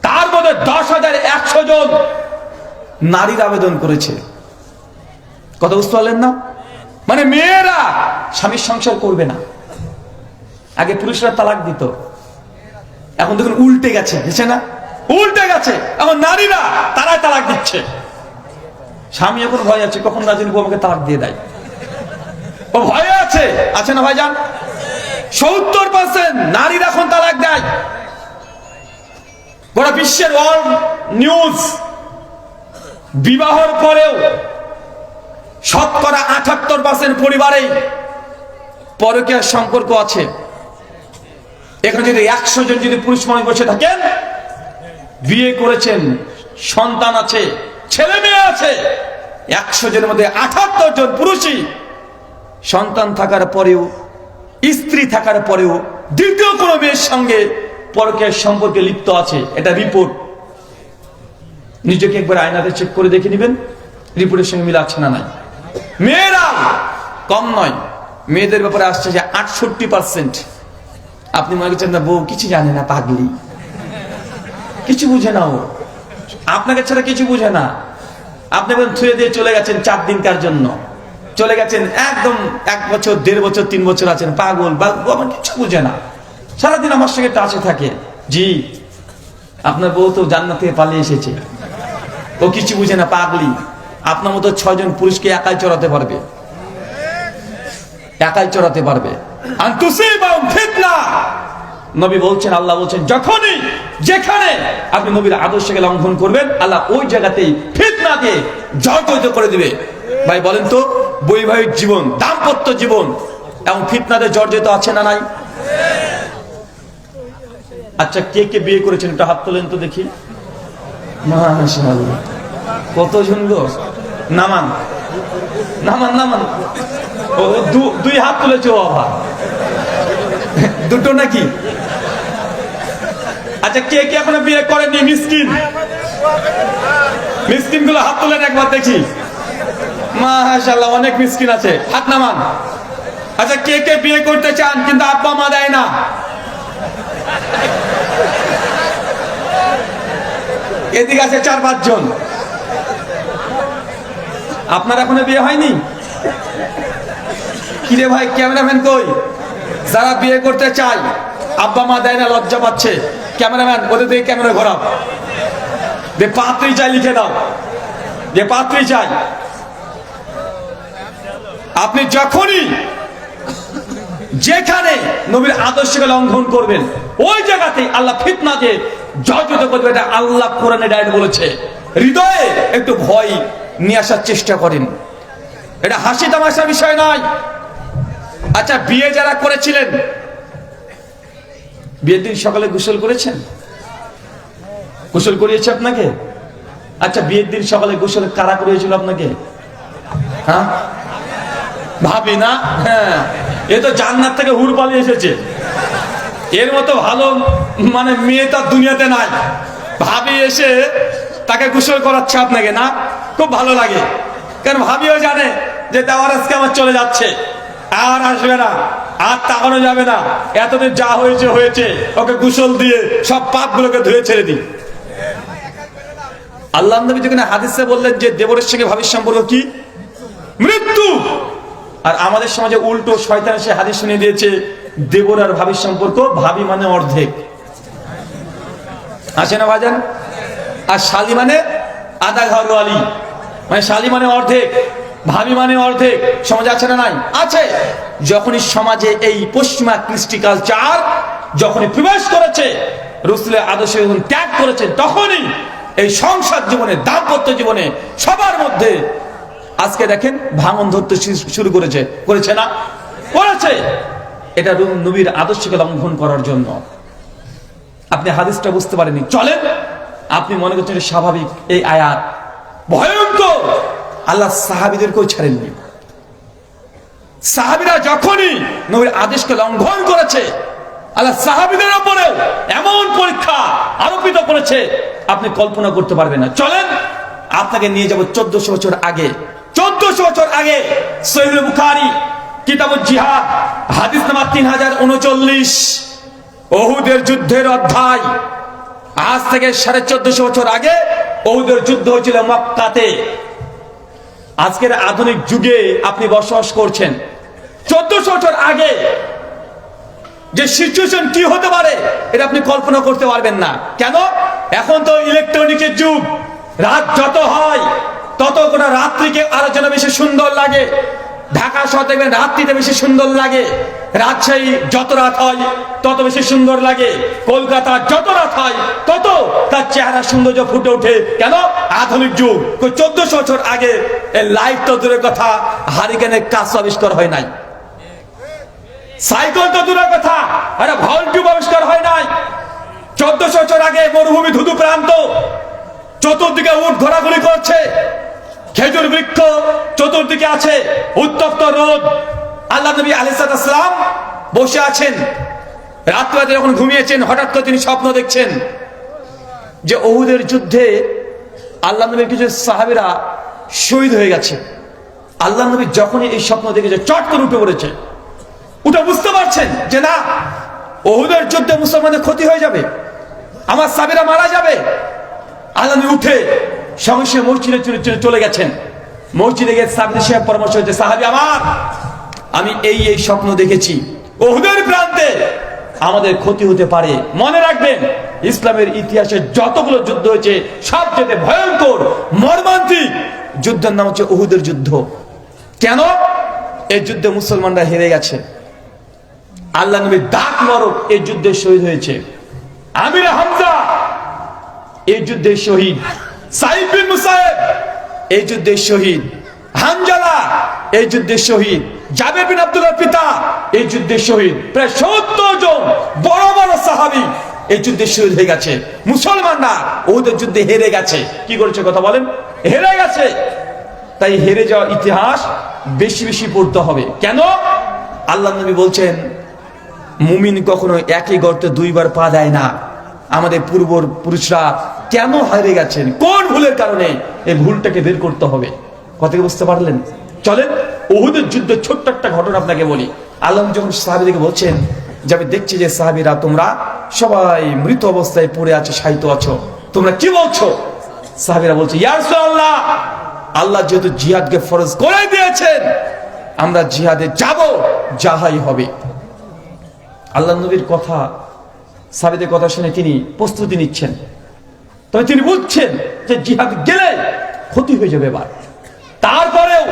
তার মধ্যে 10,100 জন নারীর আবেদন করেছে। কথা বুঝতে পারলেন না? মানে মেয়েরা স্বামীর সংসার করবে না। আগে পুরুষরা তালাক দিত, এখন দেখুন উল্টে গেছে, বুঝছে না? উল্টে গেছে, এখন নারীরা তারাই তালাক দিচ্ছে। স্বামী এখন ভয় আছে কখন রাজনীতি আমাকে তালাক দিয়ে দেয়, ও ভয়ে আছে। আছে না ভাইজান? 70% নারীরা এখন তালাক দেয়। গোটা বিশ্বের ওয়ার্ল্ড নিউজ, বিবাহের পরেও 78% পরিবারে পরকীয়ার সম্পর্ক আছে। এখন যদি 100 জন যদি পুরুষ মানুষ বসে থাকেন, বিয়ে করেছেন, সন্তান আছে, ছেলে মেয়ে আছে, 100 জনের মধ্যে 78 জন পুরুষই সন্তান থাকার পরেও, স্ত্রী থাকার পরেও দ্বিতীয় কোনো মেয়ের সঙ্গে পরকীয়ার সম্পর্কে লিপ্ত আছে। এটা রিপোর্ট। নিজেকে একবার আয়নাতে চেক করে দেখে নেবেন রিপোর্টের সঙ্গে মিল আছে না নাই। মেয়েরা কম নয়, মেয়েদের ব্যাপারে আসছে যে 68%। আপনি মনে করছেন না বউ কিছু জানে না, পাগলি, কিছু বুঝে না, ও আপনাকে ছাড়া কিছু বুঝে না। আপনি থুয়ে দিয়ে চলে গেছেন 4 দিনকার জন্য, চলে গেছেন একদম 1 বছর, 1.5 বছর, 3 বছর আছেন, পাগল বা আমার কিছু বুঝে না, সারাদিন আমার সঙ্গে টাচে থাকে। জি, আপনার বউ তো জান্নাত থেকে পালিয়ে এসেছে, ও কিছু বুঝে না, পাগলি। আপনার মতো 6 জন পুরুষকে একাই চড়াতে পারবে, একাই চড়াতে পারবে। আর তুসিবাহুম ফিতনা, নবী বলছেন, আল্লাহ বলছেন, যখনই যেখানে আপনি নবীর আদর্শকে লঙ্ঘন করবেন আল্লাহ ওই জায়গাতেই ফিতনাকে জর্জরিত করে দিবে। ভাই বলেন তো, বৈবাহিক জীবন, দাম্পত্য জীবন এবং ফিতনাতে জর্জরিত আছে না নাই? আচ্ছা, কে কে বিয়ে করেছেন একটু হাত তোলেন তো দেখি। মাশাআল্লাহ, কতজন গো? নামান নামান নামান। ও 2 হাত তুলেছে, ও আবার দুটো নাকি? আচ্ছা, কে কে এখনো বিয়ে করেনি? মিসকিন, মিসকিন গুলো হাত তোলেন একবার দেখি। মাশাআল্লাহ, অনেক মিসকিন আছে, হাত নামান। আচ্ছা, কে কে বিয়ে করতে চান কিন্তু আব্বা মা দেয় না? এদিকে আছে 4-5 জন। আপনার এখনো বিয়ে হয়নি? কিরে ভাই, ক্যামেরাম্যান কই? যারা বিয়ে করতে চায় আব্বা মা দেয় না, লজ্জা পাচ্ছে, ক্যামেরাম্যান ওদের দিকে ক্যামেরা ঘোরাও, যে পাত্রী চাই লিখে দাও, যে পাত্রী চাই। আপনি যখনই যেখানে নবীর আদর্শকে লঙ্ঘন করবেন ওই জায়গাতেই আল্লাহ ফিতনা দিয়ে জর্জরিত করবে। এটা আল্লাহ কোরআনে ডাইরেক্ট বলেছে। হৃদয়ে একটু ভয় নিয়ে আসার চেষ্টা করেন, এটা হাসি তামাশার বিষয় নয়। আচ্ছা, বিয়ে যারা করেছিলেন, বিয়ের দিন সকালে গোসল করেছেন? গোসল করিয়েছে আপনাকে? আচ্ছা, বিয়ের দিন সকালে গোসল কারা করিয়েছিল আপনাকে? হ্যাঁ, ভাবি না? হ্যাঁ, এ তো জান্নাত থেকে হুর পালিয়ে এসেছে। এর মতো ভালো মানে মেয়ে তার দুনিয়াতে নাই। ভাবি এসে তাকে গোসল করাচ্ছে আপনাকে, না? খুব ভালো লাগে, কারণ ভাবিও জানে যে দেওয়ার আজকে আমার চলে যাচ্ছে, আর আসবে না, আর তাকানো যাবে না, এতদিন যা হয়েছে হয়েছে, ওকে গোসল দিয়ে সব পাপগুলোকে ধুয়ে ছেড়ে দিই। আল্লাহ নবী যেখানে হাদিসে বললেন যে দেবরের সঙ্গে ভাবির সম্পর্ক কি? মৃত্যু। আর আমাদের সমাজে উল্টো শয়তান এসে হাদিস শুনিয়ে দিয়েছে দেবর আর ভাবির সম্পর্ক, ভাবি মানে অর্ধেক, আছে না ভাইজান? আর শালি মানে আধা ঘরওয়ালি, মানে শালি মানে অর্ধেক, ভাবি মানে অর্ধেক। সমাজে আছে না নাই? আছে। যখনই সমাজে এই পশ্চিমা কৃষ্টি কালচার যখনই প্রবেশ করেছে, রাসূলের আদর্শ যখন ত্যাগ করেছে, তখনই এই সংসার জীবনে, দাম্পত্য জীবনে সবার মধ্যে আজকে দেখেন ভাঙন ধরতে শুরু করেছে না? করেছে। এটা নবীর আদর্শকে লঙ্ঘন করার জন্য। আপনি হাদিসটা বুঝতে পারেননি, চলেন আপনি মনে করছেন স্বাভাবিক। এই আয়াত ভয়ঙ্কর। আল্লাহ সাহাবীদেরকেও ছাড়েননি। সাহাবীরা যখনই নবীর আদেশকে লঙ্ঘন করেছে, আল্লাহ সাহাবীদের উপরেও এমন পরীক্ষা আরোপিত করেছে আপনি কল্পনা করতে পারবেন না। চলেন আপনাকে নিয়ে যাব 1400 বছর আগে। 1400 বছর আগে সহিহ বুখারী কিতাবুল জিহাদ হাদিস নাম্বার 3039, উহুদের যুদ্ধের অধ্যায়। আজ থেকে 1450 বছর আগে উহুদের যুদ্ধ হয়েছিল মক্কাতে। আজকের আধুনিক যুগে আপনি বসবাস করছেন। 1400 বছর আগে যে সিচুয়েশন কি হতে পারে এটা আপনি কল্পনা করতে পারবেন না। কেন? এখন তো ইলেকট্রনিকের যুগ। রাত যত হয় তত করে রাত্রিকে আরো যেন বেশি সুন্দর লাগে। ঢাকা শহর দেখবেন রাত্রিতে বেশি সুন্দর লাগে। রাজশাহী যত রাত হয় তত বেশি সুন্দর লাগে। কলকাতা যত রাত হয় তত তার চেহারা সৌন্দর্য ফুটে ওঠে। কেন? আধুনিক যুগ। 1400 বছর আগে এই লাইট তো দূরের কথা, হারিকেনের কাজ আবিষ্কার হয় নাই। সাইকেল তো দূরের কথা, আরে ভল টিউব আবিষ্কার হয় নাই। 1400 বছর আগে মরুভূমি ধুধু প্রান্ত, চতুর্দিকে উট ঘোরাঘুরি করছে, খেজুর বৃক্ষ চতুর্দিকে আছে, উত্তপ্ত রোদ। আল্লাহ নবী আলাইহিস সালাম বসে আছেন, রাত্রিতে যখন ঘুমিয়েছেন হঠাৎ করে তিনি স্বপ্ন দেখছেন যে উহুদের যুদ্ধে আল্লাহ নবীর কিছু সাহাবীরা শহীদ হয়ে গেছে। আল্লাহ নবী যখনই এই স্বপ্ন দেখেছে চট করে উঠে পড়েছে। উঠে বুঝতে পারছেন যে না, উহুদের যুদ্ধে মুসলমানদের ক্ষতি হয়ে যাবে, আমার সাহাবীরা মারা যাবে। আল্লাহ নবী উঠে সঙ্গে সঙ্গে মসজিদে চলে গেছেন। মসজিদে গিয়ে সাহাবীদের সাথে পরামর্শ হয়েছে, সাহাবী আমার, আমি এই স্বপ্ন দেখেছি, উহুদের প্রান্তে আমাদের ক্ষতি হতে পারে। মনে রাখবেন ইসলামের ইতিহাসে যতগুলো যুদ্ধ হয়েছে সবচেয়ে ভয়ঙ্কর মর্মান্তিক যুদ্ধের নাম হচ্ছে উহুদের যুদ্ধ। কেন? এই যুদ্ধে মুসলমানরা হেরে গেছে। আল্লাহ নবী দাঁত মরক এই যুদ্ধে শহীদ হয়েছে। আমির হামজা এই যুদ্ধে শহীদ, সাইদ বিন মুসাইব এই যুদ্ধে শহীদ, হানজালা এই যুদ্ধে শহীদ, জাবের বিন আব্দুল্লাহর পিতা এই যুদ্ধে শহীদ। প্রায় 70 জন বড় বড় সাহাবী এই যুদ্ধে শহীদ হয়ে গেছে। মুসলমানরা ওদের যুদ্ধে হেরে গেছে। কি করেছে কথা বলেন? হেরে গেছে। তাই হেরে যাওয়া ইতিহাস বেশি বেশি পড়তে হবে। কেন? আল্লাহ নবী বলছেন মুমিন কখনো একই গর্তে দুইবার পা দেয় না। আমাদের পূর্বপুরুষরা কেন হারিয়ে গেছেন, কোন ভুলের কারণে, এই ভুলটাকে বের করতে হবে। কথা বুঝতে পারলেন? চলেন উহুদের যুদ্ধের ছোট্ট একটা ঘটনা আপনাকে বলি। আল্লাহ যখন সাহাবীদেরকে বলছেন যে আমি দেখছি যে সাহাবীরা তোমরা সবাই মৃত অবস্থায় পড়ে আছে, শায়িত আছো, তোমরা কি বলছো? সাহাবীরা বলছে ইয়া রাসূলুল্লাহ, আল্লাহ যেহেতু জিহাদকে ফরজ করে দিয়েছেন আমরা জিহাদে যাব, যাহাই হবে। আল্লাহ নবীর কথা, সাহাবীদের কথা শুনে তিনি প্রস্তুতি নিচ্ছেন। তবে তিনি বুঝছেন যে জিহাদ গেলে ক্ষতি হয়ে যাবে। এবার তারপরেও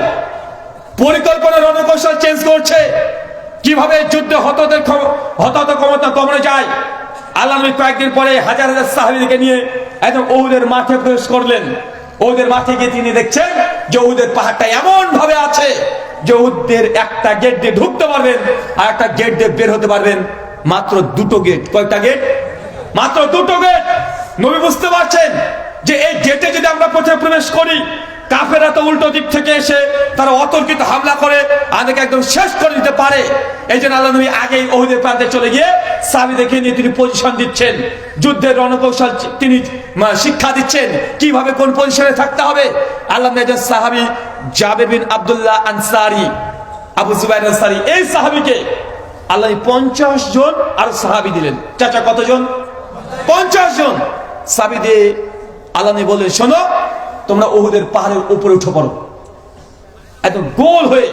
পরিকল্পনা, রণকৌশল চেঞ্জ করছে, কিভাবে যুদ্ধে হতাহতের ক্ষমতা কমানো যায়। আল্লাহ নবী কয়েকদিন পরে হাজার হাজার সাহাবীদেরকে নিয়ে একদম উহুদের মাঠে প্রবেশ করলেন। উহুদের মাঠে গিয়ে তিনি দেখছেন যে উহুদের পাহাড়টা এমন ভাবে আছে যে উহুদের একটা গেট দিয়ে ঢুকতে পারবেন আর একটা গেট দিয়ে বের হতে পারবেন। মাত্র 2টো গেট। কয়টা গেট? মাত্র 2টো গেট। নবী বুঝতে পারছেন যে এই গেটে যদি আমরা প্রবেশ করি, কাফেররা তো উল্টো দিক থেকে এসে তারা অতর্কিত হামলা করে আমাদেরকে একদম শেষ করে দিতে পারে। এই জন্য আল্লাহ নবী আগেই উহুদের প্রান্তে চলে গিয়ে সাহাবীদেরকে নিয়ে তিনি পজিশন দিচ্ছেন, যুদ্ধের রণকৌশল তিনি শিক্ষা দিচ্ছেন, কিভাবে কোন পজিশনে থাকতে হবে। আল্লাহ নবী একজন সাহাবী জাবের বিন আব্দুল্লাহ আনসারী, আবু যুবাইর আনসারী, এই সাহাবীকে আল্লাহ 50 জন আর সাহাবী দিলেন। চাচা কতজন? 50 জন সাহাবী দিয়ে আল্লাহ নবী বললেন শোনো, তোমরা উহুদের পাহাড়ের উপরে উঠে পড়ো। একদম গোল হয়ে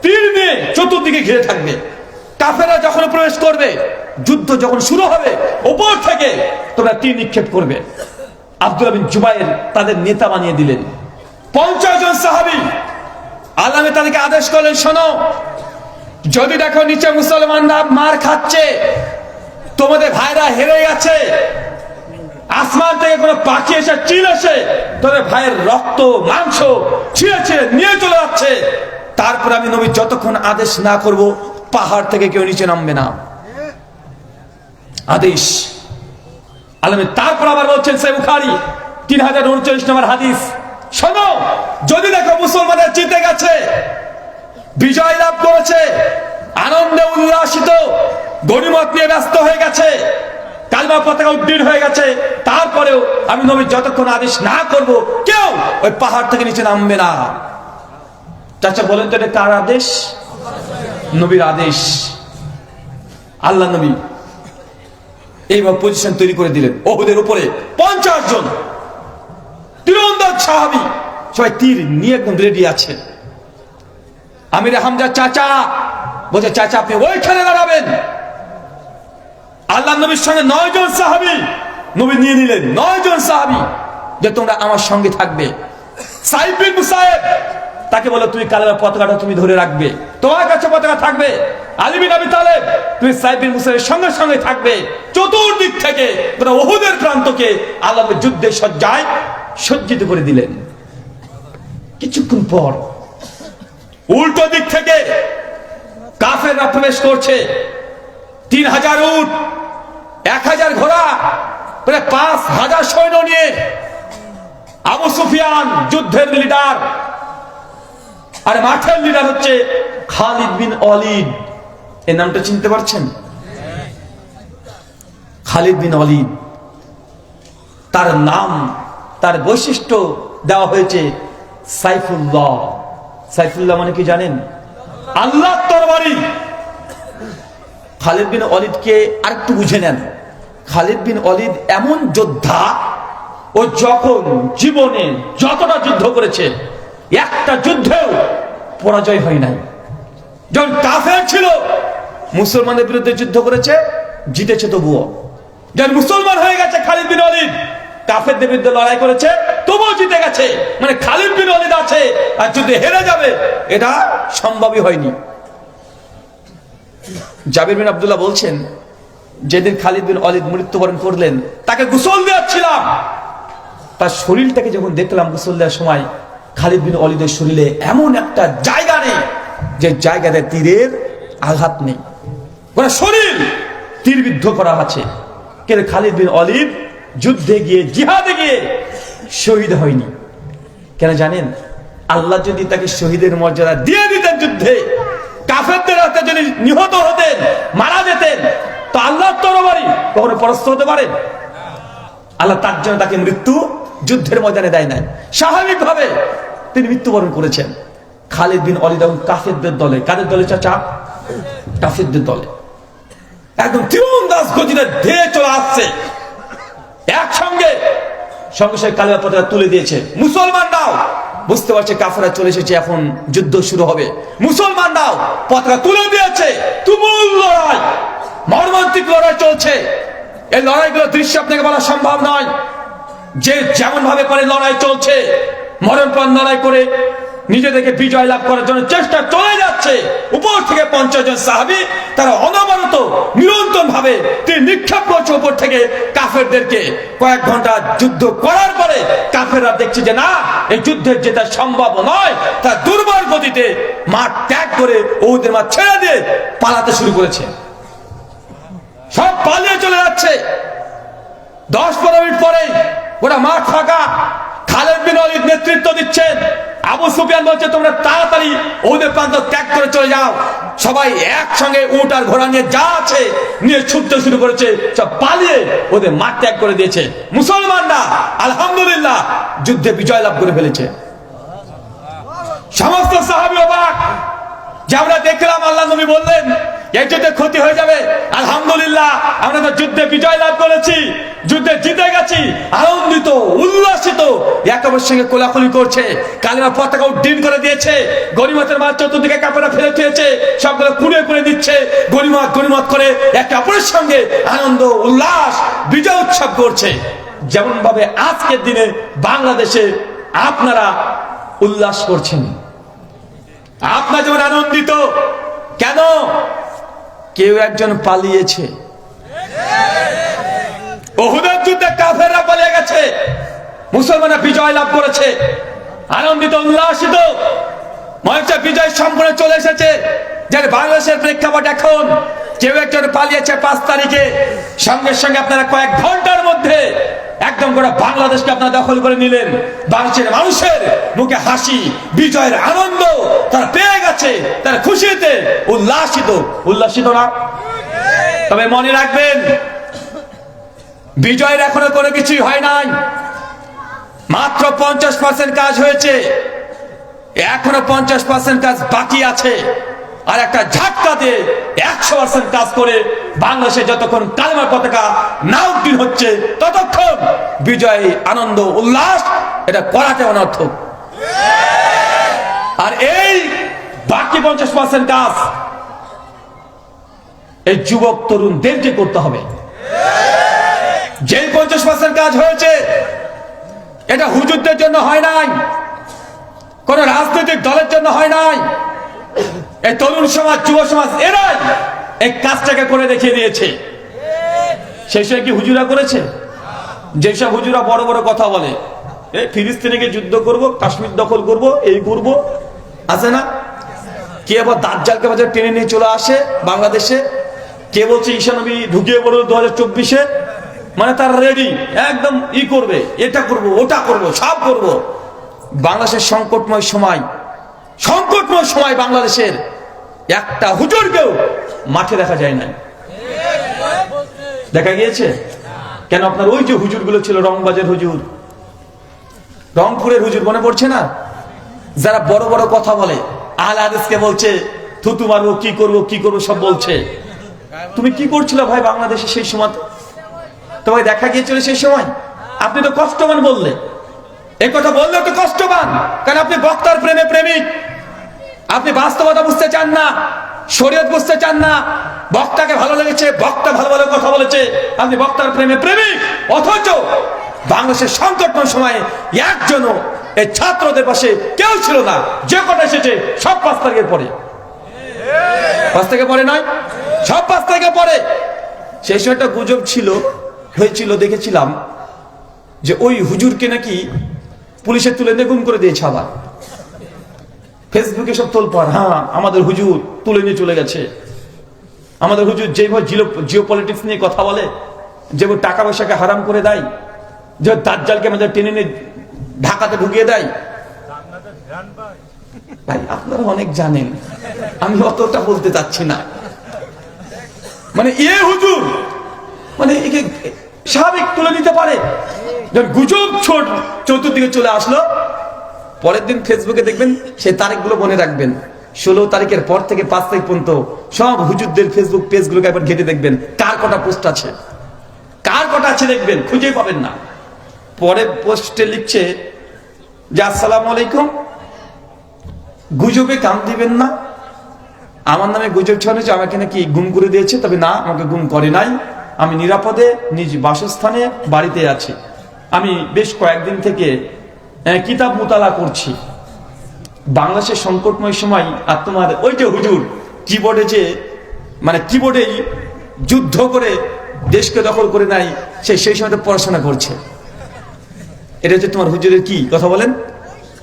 তীর নিয়ে চতুর্দিকে ঘিরে থাকবে। কাফেররা যখন প্রবেশ করবে, যুদ্ধ যখন শুরু হবে, উপর থেকে তোমরা তীর নিক্ষেপ করবে। আব্দুল্লাহ বিন জুবাইর তাদের নেতা বানিয়ে দিলেন। 50 জন সাহাবী, আল্লাহ তাদেরকে আদেশ করলেন, শোনো, যদি দেখো নিচে মুসলমানরা মার খাচ্ছে, তোমাদের ভাইরা হেরে গেছে, আসমান থেকে কোনো পাখি এসে চিল এসে তোদের ভাইয়ের রক্ত মাংস ছিঁড়ে ছিঁড়ে নিয়ে চলে যাচ্ছে, তারপর আমি নবী যতক্ষণ আদেশ না করব পাহাড় থেকে কেউ নিচে নামবে না। আদেশ আলমে। তারপর আবার বলছেন সহিহ বুখারী 3039 নম্বর হাদিস, শোনো, যদি দেখো মুসলমানরা জিতে গেছে, বিজয় লাভ করেছে, আনন্দে উল্লাসিত, গনিমত নিয়ে ব্যস্ত হয়ে গেছে, কালমা পতাকা উড্ডীন হয়ে গেছে, তারপরেও আমি নবী যতক্ষণ আদেশ না করব কেউ ওই পাহাড় থেকে নিচে নামবে না। চাচা বলেন তো এটা কার আদেশ? নবীর আদেশ। আল্লাহ নবী এইভাবে পজিশন তৈরি করে দিলেন। ওহুদের উপরে 50 জন তীরন্দাজ সাহাবী, সবাই তীর নিয়ে একদম রেডি আছে। আমির হামজা চাচা বলছে, চাচা আপনি ওইখানে দাঁড়াবেন। আল্লাহ নবীর সঙ্গে 9 জন সাহাবী নবী নিয়ে নিলেন, 9 জন সাহাবী, যে তোমরা আমার সঙ্গে থাকবে। সাইদ বিন মুসাইব তাকে বলো, তুমি কালেমার পতাকাটা তুমি ধরে রাখবে, তোমার কাছে পতাকা থাকবে। আলী বিন আবি তালেব, তুমি সাইদ বিন মুসাইবের সঙ্গে সঙ্গে থাকবে। চতুর্দিক থেকে তোমরা উহুদের প্রান্তকে আল্লাহ যুদ্ধের সজ্জায় সজ্জিত করে দিলেন। কিছুক্ষণ পর উল্টো দিক থেকে কাফেররা প্রবেশ করছে। 3000 উট, 1000 ঘোড়া, প্রায় 5000 সৈন্য নিয়ে। আবু সুফিয়ান যুদ্ধের লিডার, আর মাঠের লিডার হচ্ছে খালিদ বিন ওয়ালিদ। এই নামটা চিনতে পারছেন? খালিদ বিন ওয়ালিদ, তার নাম, তার বৈশিষ্ট্য দেওয়া হয়েছে সাইফুল্লাহ। সাইফুল্লাহ মানে কি জানেন? আল্লাহর তরবারি। খালিদ বিন ওয়ালিদকে আরেকটু বুঝে নেন। খালিদ বিন ওয়ালিদ এমন যোদ্ধা, ও যখন জীবনে যতটা যুদ্ধ করেছে, একটা যুদ্ধেও পরাজয় হয় নাই। যখন কাফের ছিল, মুসলমানদের বিরুদ্ধে যুদ্ধ করেছে, জিতেছে তবুও। যখন মুসলমান হয়ে গেছে খালিদ বিন ওয়ালিদ, কাফেরদের বিরুদ্ধে লড়াই করেছে, তবুও জিতে গেছে। মানে খালিদ বিন ওয়ালিদ আছে আর যুদ্ধে হেরে যাবে, এটা সম্ভবই হয়নি। জাবির বিন আব্দুল্লাহ বলছেন, যেদিন খালিদ বিন ওয়ালিদ মৃত্যুবরণ করলেন, তাকে গোসল দেওয়াচ্ছিলাম, তার শরীরটাকে যখন দেখলাম গোসল দেওয়ার সময়, খালিদ বিন ওয়ালিদের শরীরে এমন একটা জায়গা নেই যে জায়গাতে তীরের আঘাত নেই, পুরো শরীর তীরবিদ্ধ করা আছে। কিন্তু খালিদ বিন ওয়ালিদ যুদ্ধে গিয়ে, জিহাদে গিয়ে শহীদ হয়নি। কেন জানেন? আল্লাহ যদি তাকে শহীদের মর্যাদা দিয়ে দিতেন, যুদ্ধে কাফেরদের হাতে যদি নিহত হতেন, মারা যেতেন, তো আল্লাহর তরবারি কখনো পরাস্ত হতে পারেন? আল্লাহ তার জন্য তাকে মৃত্যু যুদ্ধের ময়দানে দেয় নাই, স্বাভাবিকভাবে তিনি মৃত্যুবরণ করেছেন। খালিদ বিন ওয়ালিদ এবং কাফেরদের দলে। কাদের দলে চাচা? কাফেরদের দলে। একদম তীরন্দাজ গতিতে ধেয়ে চলে আসছে, একসঙ্গে সঙ্গে সঙ্গে কালেমা পতাকা তুলে দিয়েছে। মুসলমানরাও বুঝতে পারছে কাফেররা চলে এসেছে, এখন যুদ্ধ শুরু হবে। মুসলমানরাও পতাকা তুলে দিয়েছে। তুমুল লড়াই, মর্মান্তিক লড়াই চলছে। এই লড়াইগুলো দৃশ্য আপনাকে বলা সম্ভব নয়। যে যেমন ভাবে করে লড়াই চলছে, মরণপণ লড়াই করে নিজেদেরকে বিজয় লাভ করার জন্য চেষ্টা চলে যাচ্ছে। উপর থেকে 50 জন সাহাবী, তারা অনবরত নিরন্তর ভাবে তিনি নিক্ষেপ করছে উপর থেকে কাফেরদেরকে। কয়েক ঘন্টা যুদ্ধ করার পরে কাফেররা দেখছে যে না, এই যুদ্ধের যেটা সম্ভব নয়, তা দুর্বল গতিতে মাঠ ত্যাগ করে উহুদের মাঠ ছেড়ে দিয়ে পালাতে শুরু করেছে। সব পালিয়ে চলে যাচ্ছে। 10-15 মিনিট পরে ওরা মাঠ ফাঁকা। খালিদ বিন ওয়ালিদ নেতৃত্ব দিচ্ছেন। আবু সুফিয়ান বলছে, তোমরা তাড়াতাড়ি ওদের প্রান্ত ত্যাগ করে চলে যাও। সবাই একসঙ্গে উট আর ঘোড়া নিয়ে যা আছে নিয়ে ছুটতে শুরু করেছে, সব পালিয়ে ওদের মাঠ ত্যাগ করে দিয়েছে। মুসলমানরা আলহামদুলিল্লাহ যুদ্ধে বিজয় লাভ করে ফেলেছে। সমস্ত সাহাবী অবাক যে আমরা দেখলাম, আল্লাহ নবী বললেন এই যুদ্ধে ক্ষতি হয়ে যাবে, আলহামদুলিল্লাহ আমরা তো যুদ্ধে বিজয় লাভ করেছি, যুদ্ধে জিতে গেছি, আনন্দিত আনন্দিত উল্লাসিত একে অপরের সঙ্গে কোলাকুলি করছে, কালিমা পতাকা উড্ডীন করে দিয়েছে, গনিমতের মাল চতুর্দিকে কাপড়া ফেলে দিয়েছে, সবগুলো কুড়ে কুড়ে দিচ্ছে, গনিমত গনিমত করে একে অপরের সঙ্গে আনন্দ উল্লাস বিজয় উৎসব করছে। যেমন ভাবে আজকের দিনে বাংলাদেশে আপনারা উল্লাস করছেন, আপনারা যেমন আনন্দিত, কেন? কেউ একজন পালিয়েছে, উহুদের যুদ্ধে কাফেররা পালিয়ে গেছে, মুসলমানরা বিজয় লাভ করেছে, আনন্দিত উল্লাসিত মনে হচ্ছে বিজয় সম্পূর্ণ চলে এসেছে। যার বাংলাদেশের প্রেক্ষাপট এখন কেউ একজন পালিয়েছে 5 তারিখে, সঙ্গে সঙ্গে আপনারা কয়েক ঘন্টার মধ্যে একদম করে বাংলাদেশকে আপনারা দখল করে নিলেন। বাংলাদেশের মানুষের মুখে হাসি, বিজয়ের আনন্দ তারা পেয়ে গেছে, তারা খুশিতে উল্লাসিত, উল্লাসিত না? তবে মনে রাখবেন, বিজয়ের এখনো কোনো কিছুই হয় নাই, মাত্র 50% কাজ হয়েছে, এখনো 50% কাজ বাকি আছে। আর একটা ঝাটকা দিয়ে 100% কাজ করে বাংলাদেশে যতক্ষণ কালেমার পতাকা না উড্ডীন হচ্ছে ততক্ষণ বিজয় আনন্দ উল্লাস এটা করাতে অনর্থক। আর এই বাকি 50% কাজ এই যুবক তরুণদেরকে করতে হবে। যে 50% কাজ হয়েছে এটা হুজুরদের জন্য হয় নাই, কোন রাজনৈতিক দলের জন্য হয় নাই, এই তরুণ সমাজ, যুব সমাজ এরাই এই কাজটাকে করে দেখিয়ে দিয়েছে। সেই সময় কি হুজুরা করেছে? যেসব হুজুরা বড় বড় কথা বলে, ফিলিস্তিনিকে যুদ্ধ করব, কাশ্মীর দখল করব, এই করব, আছে না? কে আবার দাজ্জালকে বাজার টেনে নিয়ে চলে আসে বাংলাদেশে, কে বলছে ঈসা নবী ঢুকিয়ে পড়লো 2024-এ, মানে তারা রেডি, একদম ই করবে, এটা করব, ওটা করব, সব করব। বাংলাদেশের সংকটময় সময় বাংলাদেশের একটা হুজুরকেও মাঠে দেখা যায় না, দেখা গিয়েছে কেন? আপনার ওই যে হুজুরগুলো ছিল, রংবাজের হুজুর, রংপুরের হুজুর, মনে পড়ছে না? যারা বড় বড় কথা বলে, আহলে হাদিসকে বলছে থুতু মারবো, কি করব সব বলছে। তুমি কি করছিল ভাই বাংলাদেশে সেই সময়? তোমাকে দেখা গিয়েছিল সেই সময়? আপনি তো কষ্টবান বললে, এই কথা বললে তো কষ্টবান, কারণ আপনি বক্তার প্রেমে প্রেমিক, আপনি বাস্তবতা বুঝতে চান না, শরীয়ত বুঝতে চান না। বক্তাকে ভালো লেগেছে, বক্তা ভালো ভালো কথা বলেছে, আপনি বক্তার প্রেমে প্রেমিক। অথচ বাংলাদেশের সংকটময় সময়ে একজনও এই ছাত্রদের পাশে কেউ ছিল না। যে কটা এসেছে সব 5 তারিখের পরে, 5 তারিখে পরে নয়, সব 5 তারিখে পরে। সেই সময় একটা গুজব হয়েছিল, দেখেছিলাম যে ওই হুজুরকে নাকি পুলিশে তুলে নিয়ে গুম করে দিয়েছে। আবার ফেসবুকে সব তোলপাড়, হ্যাঁ আমাদের হুজুর তুলে নিয়ে চলে গেছে। আমাদের হুজুর যেভাবে জিও পলিটিক্স নিয়ে কথা বলে, যেভাবে টাকা পয়সাকে হারাম করে দেয়, যে দাজ্জালকে আমাদের টেনে নিয়ে ঢাকাতে ঢুকিয়ে দেয়। ভাই আপনারা অনেক জানেন, আমি অতটা বলতে চাচ্ছি না। মানে হুজুর মানে একে স্বাভাবিক তুলে নিতে পারে। যখন গুজব চতুর্দিকে চলে আসলো, পরের দিন ফেসবুকে দেখবেন সেই তারিখগুলো মনে রাখবেন, 16 তারিখের পর থেকে 5 তারিখ পর্যন্ত সব হুজুরদের ফেসবুক পেজগুলোকে একবার ঘেটে দেখবেন কার কটা পোস্ট আছে, দেখবেন, খুঁজে পাবেন না। পরে পোস্টে লিখছে যে আসসালামু আলাইকুম, গুজবে কান দিবেন না, আমার নামে গুজব ছড়ানো, আমাকে নাকি গুম করে দিয়েছে। তবে না, আমাকে গুম করে নাই, আমি নিরাপদে নিজ বাসস্থানে বাড়িতে আছি। আমি বেশ কয়েকদিন থেকে কিতাব মোতালা করছি। বাংলাদেশের সংকটময় সময় আর তোমার ওই যে হুজুর কিবোর্ডেই যুদ্ধ করে দেশকে দখল করে নাই, সেই সময় পড়াশোনা করছে। এটা হচ্ছে তোমার হুজুরের কি কথা বলেন,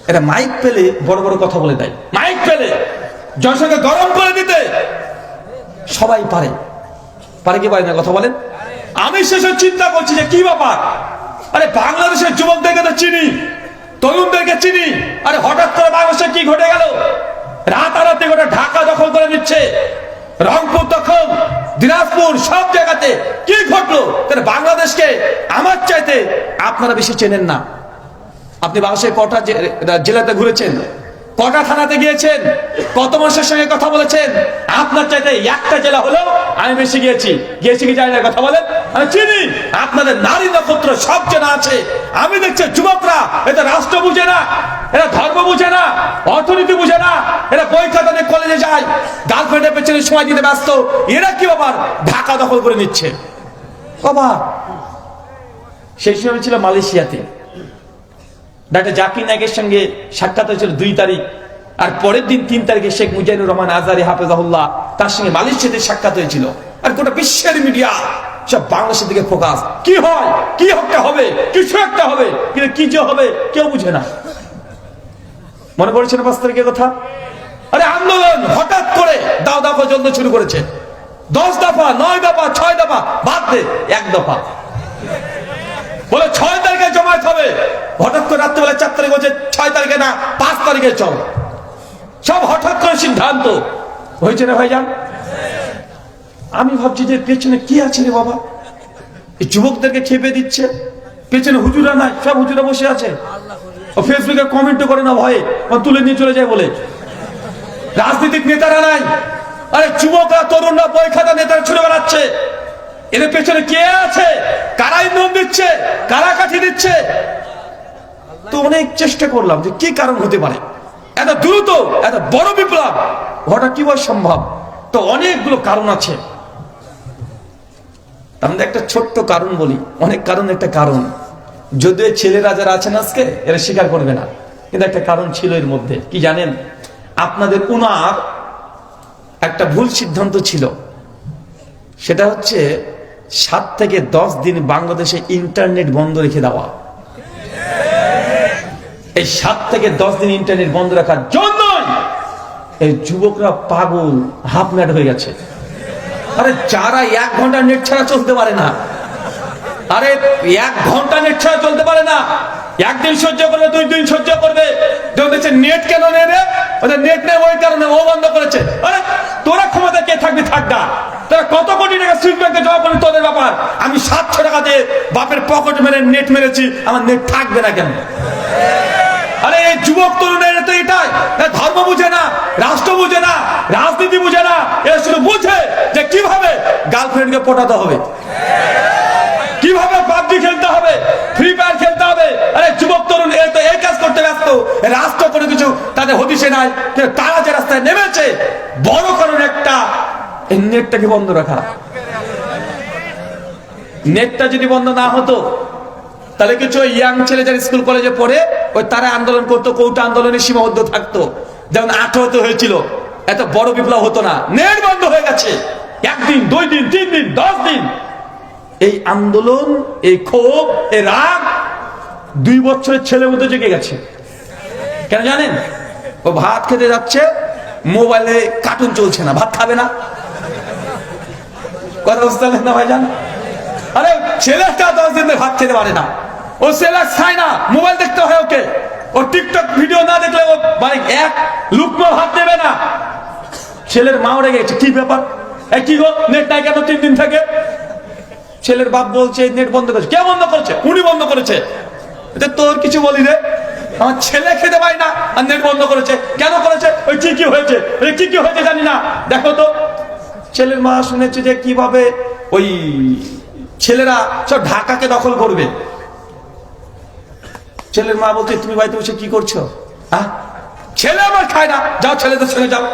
এটা মাইক পেলে বড় বড় কথা বলে দেয়, মাইক পেলে জনসংখ্যা গরম করে দিতে সবাই পারে কি পারে না? কথা বলেন। আমি শেষে চিন্তা করছি যে কি ব্যাপার, আরে বাংলাদেশের যুবকদেরকে তো চিনি, তরুণদেরকে চিনি, আরে হঠাৎ করে বাংলাদেশে কি ঘটে গেল? রাতারাতি গোটা ঢাকা দখল করে নিচ্ছে, রংপুর দখল, দিনাজপুর, সব জায়গাতে কি ঘটলো? বাংলাদেশকে আমার চাইতে আপনারা বেশি চেনেন না। আপনি বাংলাদেশের কটা জেলাতে ঘুরেছেন, কটা থানাতে গিয়েছেন, কত মানুষের সঙ্গে কথা বলেছেন? আপনার চাইতে একটা জেলা হলেও আমি বেশি গিয়েছি কি জানি না, কথা বলেন। আমি চিনি আপনাদের নারী নক্ষত্র সব চেনা আছে। আমি দেখছি যুবকরা এটা রাষ্ট্র বুঝে না, এরা ধর্ম বুঝে না, অর্থনীতি বুঝে না, এরা বই খাতা নিয়ে কলেজে যায়, গার্লফ্রেন্ডের পেছনে সময় দিতে ব্যস্ত। এরা কি আবার ঢাকা দখল করে নিচ্ছে বাবা। সেই সময় ছিল মালয়েশিয়াতে ডাক্তার জাকির নায়েকের সঙ্গে সাক্ষাৎ হয়েছিল 2 তারিখ, আর পরের দিন 3 তারিখে শেখ মুজিবুর রহমান আজহারি হাফেজাহুল্লাহ তার সঙ্গে মালয়েশিয়াতে সাক্ষাৎ হয়েছিল। আর গোটা বিশ্বের মিডিয়া সব বাংলাদেশের দিকে ফোকাস। কি হয়, কি একটা হবে, কিছু একটা হবে, কিন্তু কি যে হবে কেউ বুঝে না। মনে পড়েছে না 5 তারিখের কথা? আরে আন্দোলন হঠাৎ করে দাও দাও পর্যন্ত শুরু করেছে। 10 দফা, 9 দফা, 6 দফা বাদ দে, 1 দফা বলে 6 তারিখে জমায়েত হবে। হঠাৎ করে রাত্রেবেলা 4 তারিখ বলছে 6 তারিখে না 5 তারিখে চল। সব হঠাৎ করে সিদ্ধান্ত হয়েছে না ভাইজান। আমি ভাবছি যে পেছনে কি আছে রে বাবা, এই যুবকদেরকে খেপে দিচ্ছে। পেছনে হুজুরা নাই, সব হুজুরা বসে আছে, ও ফেসবুকে কমেন্ট করে না ভয়ে তুলে নিয়ে চলে যায় বলে। রাজনৈতিক নেতারা নাই, আরে যুবকরা, তরুণরা, বই খাতা নেতারা ছুড়ে বেড়াচ্ছে। এদের পেছনে কে আছে, কারা ইন্ধন দিচ্ছে, কারা কাঠি দিচ্ছে? তো অনেক চেষ্টা করলাম যে কি কারণ হতে পারে, এত দ্রুত এত বড় বিপ্লব ঘটা কিভাবে সম্ভব। তো অনেকগুলো কারণ আছে, আমাদের একটা ছোট্ট কারণ বলি, অনেক কারণ একটা কারণ। যদিও ছেলেরা যারা আছেন আজকে এরা স্বীকার করবে না, কিন্তু একটা কারণ ছিল এর মধ্যে। কি জানেন? আপনাদের উনার একটা ভুল সিদ্ধান্ত ছিল, সেটা হচ্ছে 7 থেকে 10 দিন বাংলাদেশে ইন্টারনেট বন্ধ রেখে দেওয়া। এই 7 থেকে 10 দিন ইন্টারনেট বন্ধ রাখার জন্য এই যুবকরা পাগল, হাফ ম্যাড হয়ে গেছে। আরে যারা 1 ঘন্টা নেট ছাড়া চলতে পারে না, আরে 1 ঘন্টা নেট ছাড়া চলতে পারে না, 1 দিন সহ্য করবে, 2 দিন সহ্য করবে। নেট কেন নেই রে? ওদের নেট নেই, ওই কারণে ও বন্ধ করেছে। আরে তোরা ক্ষমতা কে থাকবি, থাকবা। তোরা কত কোটি টাকা সুইস ব্যাংকে জমা করবি, তোদের ব্যাপার। আমি 700 টাকা দিয়ে বাপের পকেট মেরে নেট মেরেছি, আমার নেট থাকবে না কেন? আরে এই যুবক তরুণের তো এটাই, ধর্ম বুঝে না, রাষ্ট্র বুঝে না, রাজনীতি বুঝে না, এরা শুধু বুঝে যে কিভাবে গার্লফ্রেন্ডকে পটাতে হবে, কিভাবে পাবজি খেলতে হবে, ফ্রি ফায়ার খেলতে হবে। আরে যুবক তরুণ এরা তো এই কাজ করতে ব্যস্ত, রাষ্ট্র কোনো কিছু তাদের হদিশে নাই। কিন্তু তারা যে রাস্তায় নেমেছে, বড় কারণ একটা, এই নেটটাকে বন্ধ রাখা। নেটটা যদি বন্ধ না হতো তাহলে কিছু ইয়াং ছেলে যারা স্কুল কলেজে পড়ে ওই তারা আন্দোলন করতো, কোটা আন্দোলনে সীমাবদ্ধ থাকতো। যেমন 18তে হয়েছিল, এত বড় বিপ্লব হতো না। নেট বন্ধ হয়ে গেছে, 1 দিন, 2 দিন, 3 দিন, 10 দিন। এই আন্দোলন, এই ক্ষোভ, এই রাগ 2 বছরের ছেলের মধ্যে জেগে গেছে। কেন জানেন? ও ভাত খেতে যাচ্ছে, মোবাইলে কার্টুন চলছে না, ভাত খাবে না। কথা বুঝতে পারলেন না ভাইজান? আরে ছেলেটা 10 দিন ভাত খেতে পারে না, ও ছেলে খায় না, মোবাইল দেখতে হয় ওকে। ও টিকটক ভিডিও না দেখলে ও মানে 1 লুকমা ভাত দেবে না। ছেলের মা রেগে গেছে, কি ব্যাপার, এই কি গো, নেট নাই কেন 3 দিন থেকে? ছেলের বাপ বলছে নেট বন্ধ করেছে। কে বন্ধ করেছে? উনি বন্ধ করেছে। তোর কিছু বলি রে, আমার ছেলে খেতে পায় না আর নেট বন্ধ করেছে। কেন করেছে? ওই কি হয়েছে, কি হয়েছে জানি না, দেখো তো। ছেলের মা শুনেছে যে কিভাবে ওই ছেলেরা সব ঢাকাকে দখল করবে। ছেলের মা বলছে, তুমি বাড়িতে বসে কি করছো? ছেলে আমার খায় না, যাও ছেলেদের সঙ্গে যাও।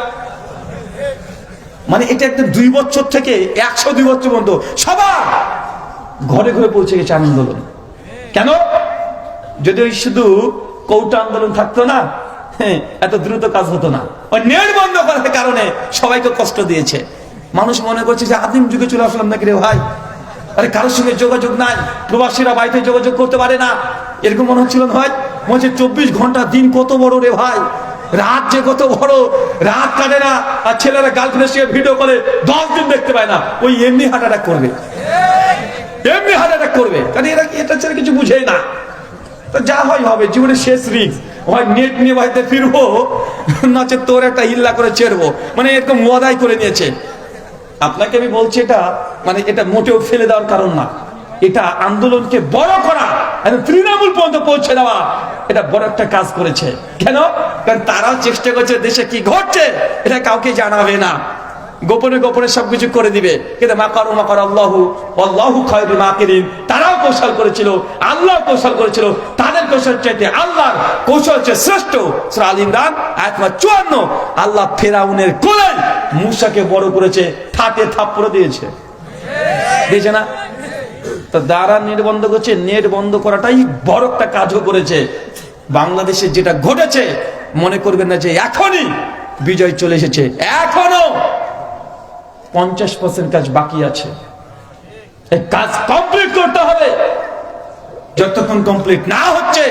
মানে এটা একদম 2 বছর থেকে 102 বছর পর্যন্ত সবার ঘরে ঘরে পৌঁছে গেছে আন্দোলন। কেন? যদি ওই শুধু কোটা আন্দোলন থাকতো না, এত দ্রুত কাজ হতো না। ওই নেট বন্ধ করার কারণে সবাইকে কষ্ট দিয়েছে। মানুষ মনে করছে যে আদিম যুগে চলে আসলাম নাকি রে ভাই। আরে কারোর সঙ্গে যোগাযোগ নাই, প্রবাসীরা বাড়িতে যোগাযোগ করতে পারে না, এরকম মনে হচ্ছিল ভাই। মনে হচ্ছে 24 ঘন্টা, দিন কত বড় রে ভাই, রাত যে কত বড়, রাত কাটে না। আর ছেলেরা গার্লফ্রেন্ডের সঙ্গে ভিডিও করে 10 দিন দেখতে পায় না, ওই এমনি হার্ট অ্যাটাক করবে, এমনি হার্ট অ্যাটাক করবে। কারণ এরা এটা ছেলে কিছু বুঝেই না। তো যা হয় হবে, জীবনের শেষ রিস্ক। হয় নেট নিয়ে বাড়িতে ফিরবো, নচে তোর একটা হিল্লা করে চেরবো, মানে এরকম ওয়াদাই করে নিয়েছে। আপনাকে আমি বলছি এটা মানে এটা মোটেও ফেলে দেওয়ার কারণ না, এটা আন্দোলনকে বড় করা, তৃণমূল পর্যন্ত পৌঁছে দেওয়া, এটা বড় একটা কাজ করেছে। কেন? কারণ তারাও চেষ্টা করছে দেশে কি ঘটছে এটা কাউকে জানাবে না, গোপনে গোপনে সবকিছু করে দিবে, কিন্তু মাকারু মাকার আল্লাহু আল্লাহু খায়রুল মাকিরিন, তারাও কৌশল করেছিল, আল্লাহ কৌশল করেছিল, তাদের কৌশল চাইতে আল্লাহর কৌশল হচ্ছে শ্রেষ্ঠ। সূরা আল ইমরান আয়াত 54। আল্লাহ ফেরাউনের কোলে মূসাকে বড় করেছে, ঠাটে থাপ্পড় দিয়েছে, দিয়েছে না? তো দ্বারা নেট বন্ধ করছে, নেট বন্ধ করাটাই বড় একটা কাজও করেছে। বাংলাদেশে যেটা ঘটেছে মনে করবেন না যে এখনই বিজয় চলে এসেছে, এখনো 50% কাজ বাকি আছে। এই কাজ কমপ্লিট করতে হবে। যতক্ষণ কমপ্লিট না হচ্ছে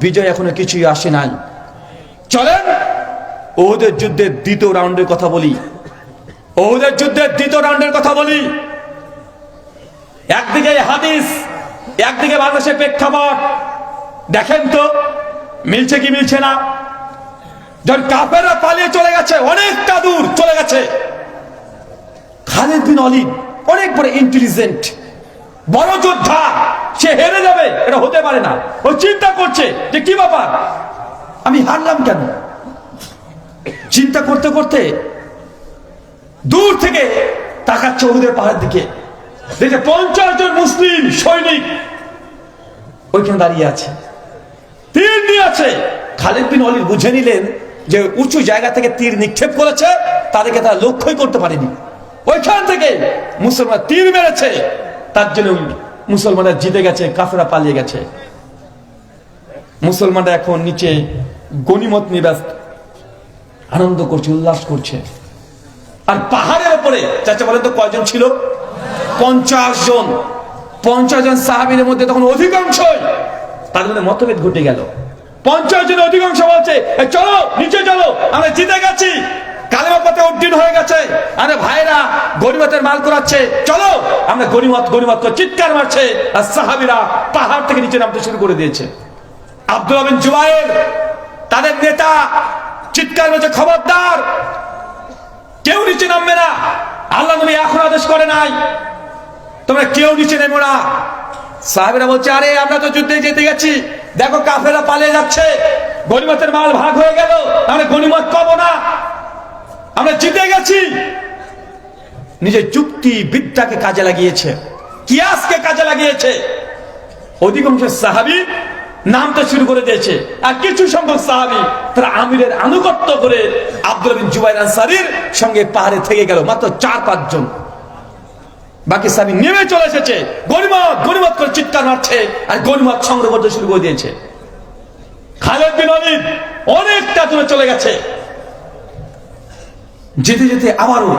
বিজয় এখনো কিছুই আসে নাই। চলেন ওদের যুদ্ধের দ্বিতীয় রাউন্ডের কথা বলি। ওদের যুদ্ধের দ্বিতীয় রাউন্ডের কথা বলি। একদিকে হাদিস, একদিকে বাংলাদেশের প্রেক্ষাপট। দেখেন তো মিলছে কি মিলছে না? যখন কাফেররা পালিয়ে চলে গেছে, অনেকটা দূর চলে গেছে, খালিদ বিন ওয়ালিদ অনেক বড় ইন্টেলিজেন্ট, বড় যোদ্ধা, সে হেরে যাবে এটা হতে পারে না। ও চিন্তা করছে যে কি ব্যাপার, আমি হারলাম কেন? চিন্তা করতে করতে দূর থেকে তাকাচ্ছে উহুদের পাহাড়ের দিকে, দেখে 50 জন মুসলিম সৈনিক ওইখানে দাঁড়িয়ে আছে, তীর নিয়ে আছে। খালিদ বিন ওয়ালিদ বুঝে নিলেন যে উঁচু জায়গা থেকে তীর নিক্ষেপ করেছে, তাদেরকে তারা লক্ষ্যই করতে পারেনি। ওইখান থেকে মুসলমান তীর মেরেছে, তার জন্য মুসলমানরা জিতে গেছে, কাফেররা পালিয়ে গেছে। মুসলমানরা এখন নিচে গনিমত নিয়ে ব্যস্ত, আনন্দ করছে, উল্লাস করছে। আর পাহাড়ের উপরে চাচা বলেন তো কয়জন ছিল? 50 জন। 50 জন সাহাবীর মধ্যে তখন অধিকাংশই তাদের মধ্যে মতভেদ ঘটে গেল। 50 জন অধিকাংশ বলছে চলো নিচে চলো, আমরা জিতে গেছি, কালেমা পথে উদ্দিন হয়ে গেছে। আরে ভাইরা গনিমতের মাল করাচ্ছে, চলো আমরা গনিমত গনিমত করে চিৎকার মারছে। আর সাহাবীরা পাহাড় থেকে নিচে নামতে শুরু করে দিয়েছে। আব্দুল্লাহ বিন জুবায়ের তাদের নেতা চিৎকার মেরেছে, খবরদার কেউ নিচে নামবে না, আল্লাহ নবী এখন আদেশ করে নাই, তোমরা কেউ নিচে নেমো না। সাহাবীরা বলছে আরে আমরা তো যুদ্ধে জিতে গেছি, দেখো কাফেররা পালিয়ে যাচ্ছে, গনিমতের মাল ভাগ হয়ে গেল, আমরা গনিমত পাবো না, আমরা জিতে গেছি। নিজের যুক্তি বিদ্যাকে কাজে লাগিয়েছে, কিয়াসকে কাজে লাগিয়েছে। অধিকাংশ সাহাবী নামতে শুরু করে দিয়েছে, আর কিছু সংখ্যক সাহাবী তারা আমিরের আনুগত্য করে আব্দুল্লাহ বিন জুবাইর আনসারীর সঙ্গে পাহাড়ে থেকে গেল, মাত্র 4-5 জন। বাকি সাহাবী নেমে চলে এসেছে, গনিমত গনিমত করে চিৎকার মারছে, আর গনিমত সংগ্রহ করতে শুরু করে দিয়েছে। খালিদ বিন ওয়ালিদ অনেকটা দূরে চলে গেছে। যেতে যেতে আবারও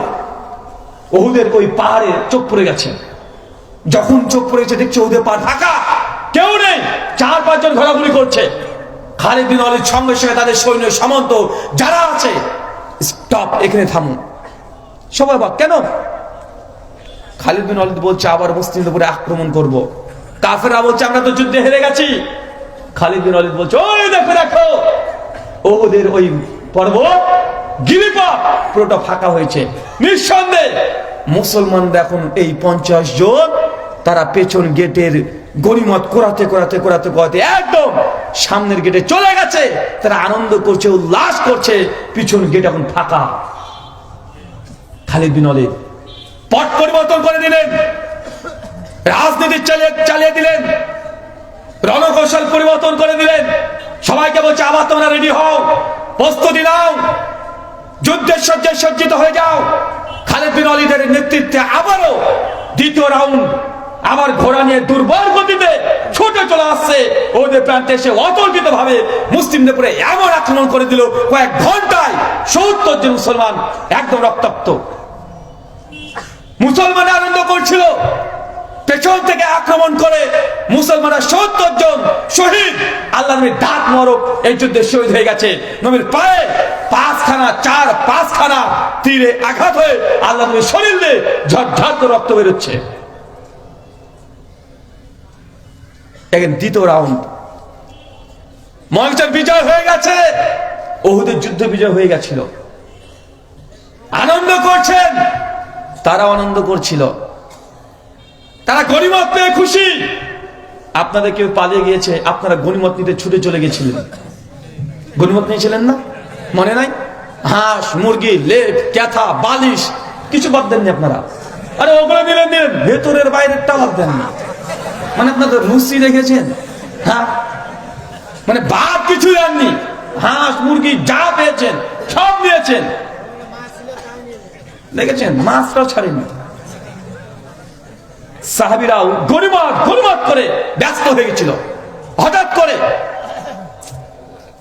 উহুদের ওই পাহাড়ে চোখ পড়ে গেছে। যখন চোখ পড়ে গেছে দেখছে উহুদের পাহাড় ফাঁকা, কেউ নেই, 4-5 জন ঘোরাঘুরি করছে। খালিদ বিন ওয়ালিদ সঙ্গে সঙ্গে তাদের সৈন্য সামন্ত যারা আছে, স্টপ, এখানে থামুন। সবাই বল কেন? খালিদ বিন ওয়ালিদ বলছে আবার মুসলিমদের উপরে আক্রমণ করব। কাফেররা বলছে আমরা তো যুদ্ধে হেরে গেছি। খালিদ বিন ওয়ালিদ বলছে ওই দেখো দেখো ওদের ওই পর্বত গিরিপথ পুরোটা ফাঁকা হয়েছে। নিঃসন্দেহে মুসলমানরা এখন এই 50 জন তারা পেছন গেটের গনিমত কোরাতে কোরাতে কোরাতে কোরাতে একদম সামনের গেটে চলে গেছে। তারা আনন্দ করছে, উল্লাস করছে, পিছন গেট এখন ফাঁকা। খালিদ বিন ওয়ালিদ পট পরিবর্তন করে দিলেন, রাজনীতি চালিয়ে দিলেন, রণকৌশল পরিবর্তন করে দিলেন। সবাইকে বলছে আবার তোমরা রেডি হও, প্রস্তুতি নাও, যুদ্ধের সজ্জায় সজ্জিত হয়ে যাও। খালিদ বিন ওয়ালিদের নেতৃত্বে আবারও দ্বিতীয় রাউন্ড, আবার ঘোড়া নিয়ে দুর্বল গতিতে ছুটে চলে আসছে। ওদের প্রান্তে এসে অতর্কিত ভাবে মুসলিমদের উপরে এমন আক্রমণ করে দিল, কয়েক ঘন্টায় 70 জন মুসলমান একদম রক্তাক্ত। মুসলমানরা আনন্দ করছিল, পেছন থেকে আক্রমণ করে মুসলমানরা 70 জন শহীদ, আল্লাহ নবীর দাঁত মরক এই যুদ্ধে শহীদ হয়ে গেছে। নবীর পায়ে 5খানা তীরে আঘাত হয়ে আল্লাহ নবীর শরীর দিয়ে ঝরঝর করে রক্ত বেরোচ্ছে। এখন দ্বিতীয় রাউন্ড, ময়দান বিজয় হয়ে গেছে, উহুদের যুদ্ধ বিজয় হয়ে গেছিল। আনন্দ করছেন, তারাও আনন্দ করছিল, তারা গনিমত পেয়ে খুশি। আপনাদের কেউ পালিয়ে গিয়েছে, আপনারা গনিমত নিতে ছুটে চলে গেছিলেন, গনিমত নিয়েছিলেন না, মনে নাই? হাঁস, মুরগি, লেপ, ক্যাথা, বালিশ কিছু বাদ দেননি আপনারা। আরে ওগুলো দিলেন, ভেতরের বাইরেরটা বাদ দেন না। মানে আপনাদের রুচি রেখেছেন, হ্যাঁ, মানে বাদ কিছু দেননি। হাঁস, মুরগি যা পেয়েছেন সব দিয়েছেন, দেখেছেন, মাছটাও ছাড়েনি। সাহাবীরাও গনিমত করে ব্যস্ত হয়ে গেছিল। হঠাৎ করে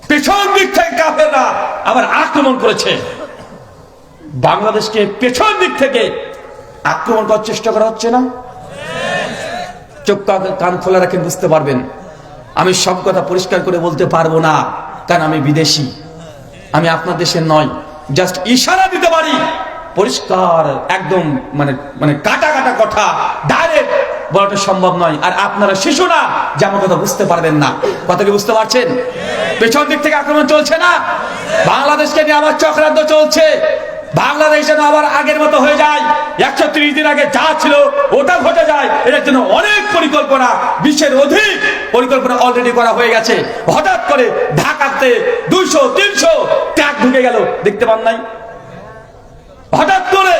পেছন দিক থেকে কাফেররা আবার আক্রমণ করেছে। বাংলাদেশকে পেছন দিক থেকে আক্রমণ করার চেষ্টা করা হচ্ছে না? চোখ কান খোলা রাখেন, বুঝতে পারবেন। আমি সব কথা পরিষ্কার করে বলতে পারবো না, কারণ আমি বিদেশি, আমি আপনার দেশের নয়। জাস্ট ইশারা দিতে পারি, পরিষ্কার একদম মানে মানে কাটা কাটা কথা ডাইরেক্ট বলাটা সম্ভব নয়। আর আপনারা শিশু না যে আমার কথা বুঝতে পারবেন না। কথা কি বুঝতে পারছেন? পেছন দিক থেকে আক্রমণ চলছে না? বাংলাদেশকে নিয়ে আবার চক্রান্ত চলছে। বাংলাদেশ যেন আবার আগের মতো হয়ে যায়, 130 দিন আগে যা ছিল ওটা ঘটে যায়। এটার জন্য অনেক পরিকল্পনা, বিশ্বের অধিক পরিকল্পনা অলরেডি করা হয়ে গেছে। হঠাৎ করে ঢাকাতে 200-300 ট্রাক ঢুকে গেল, দেখতে পান নাই? হঠাৎ করে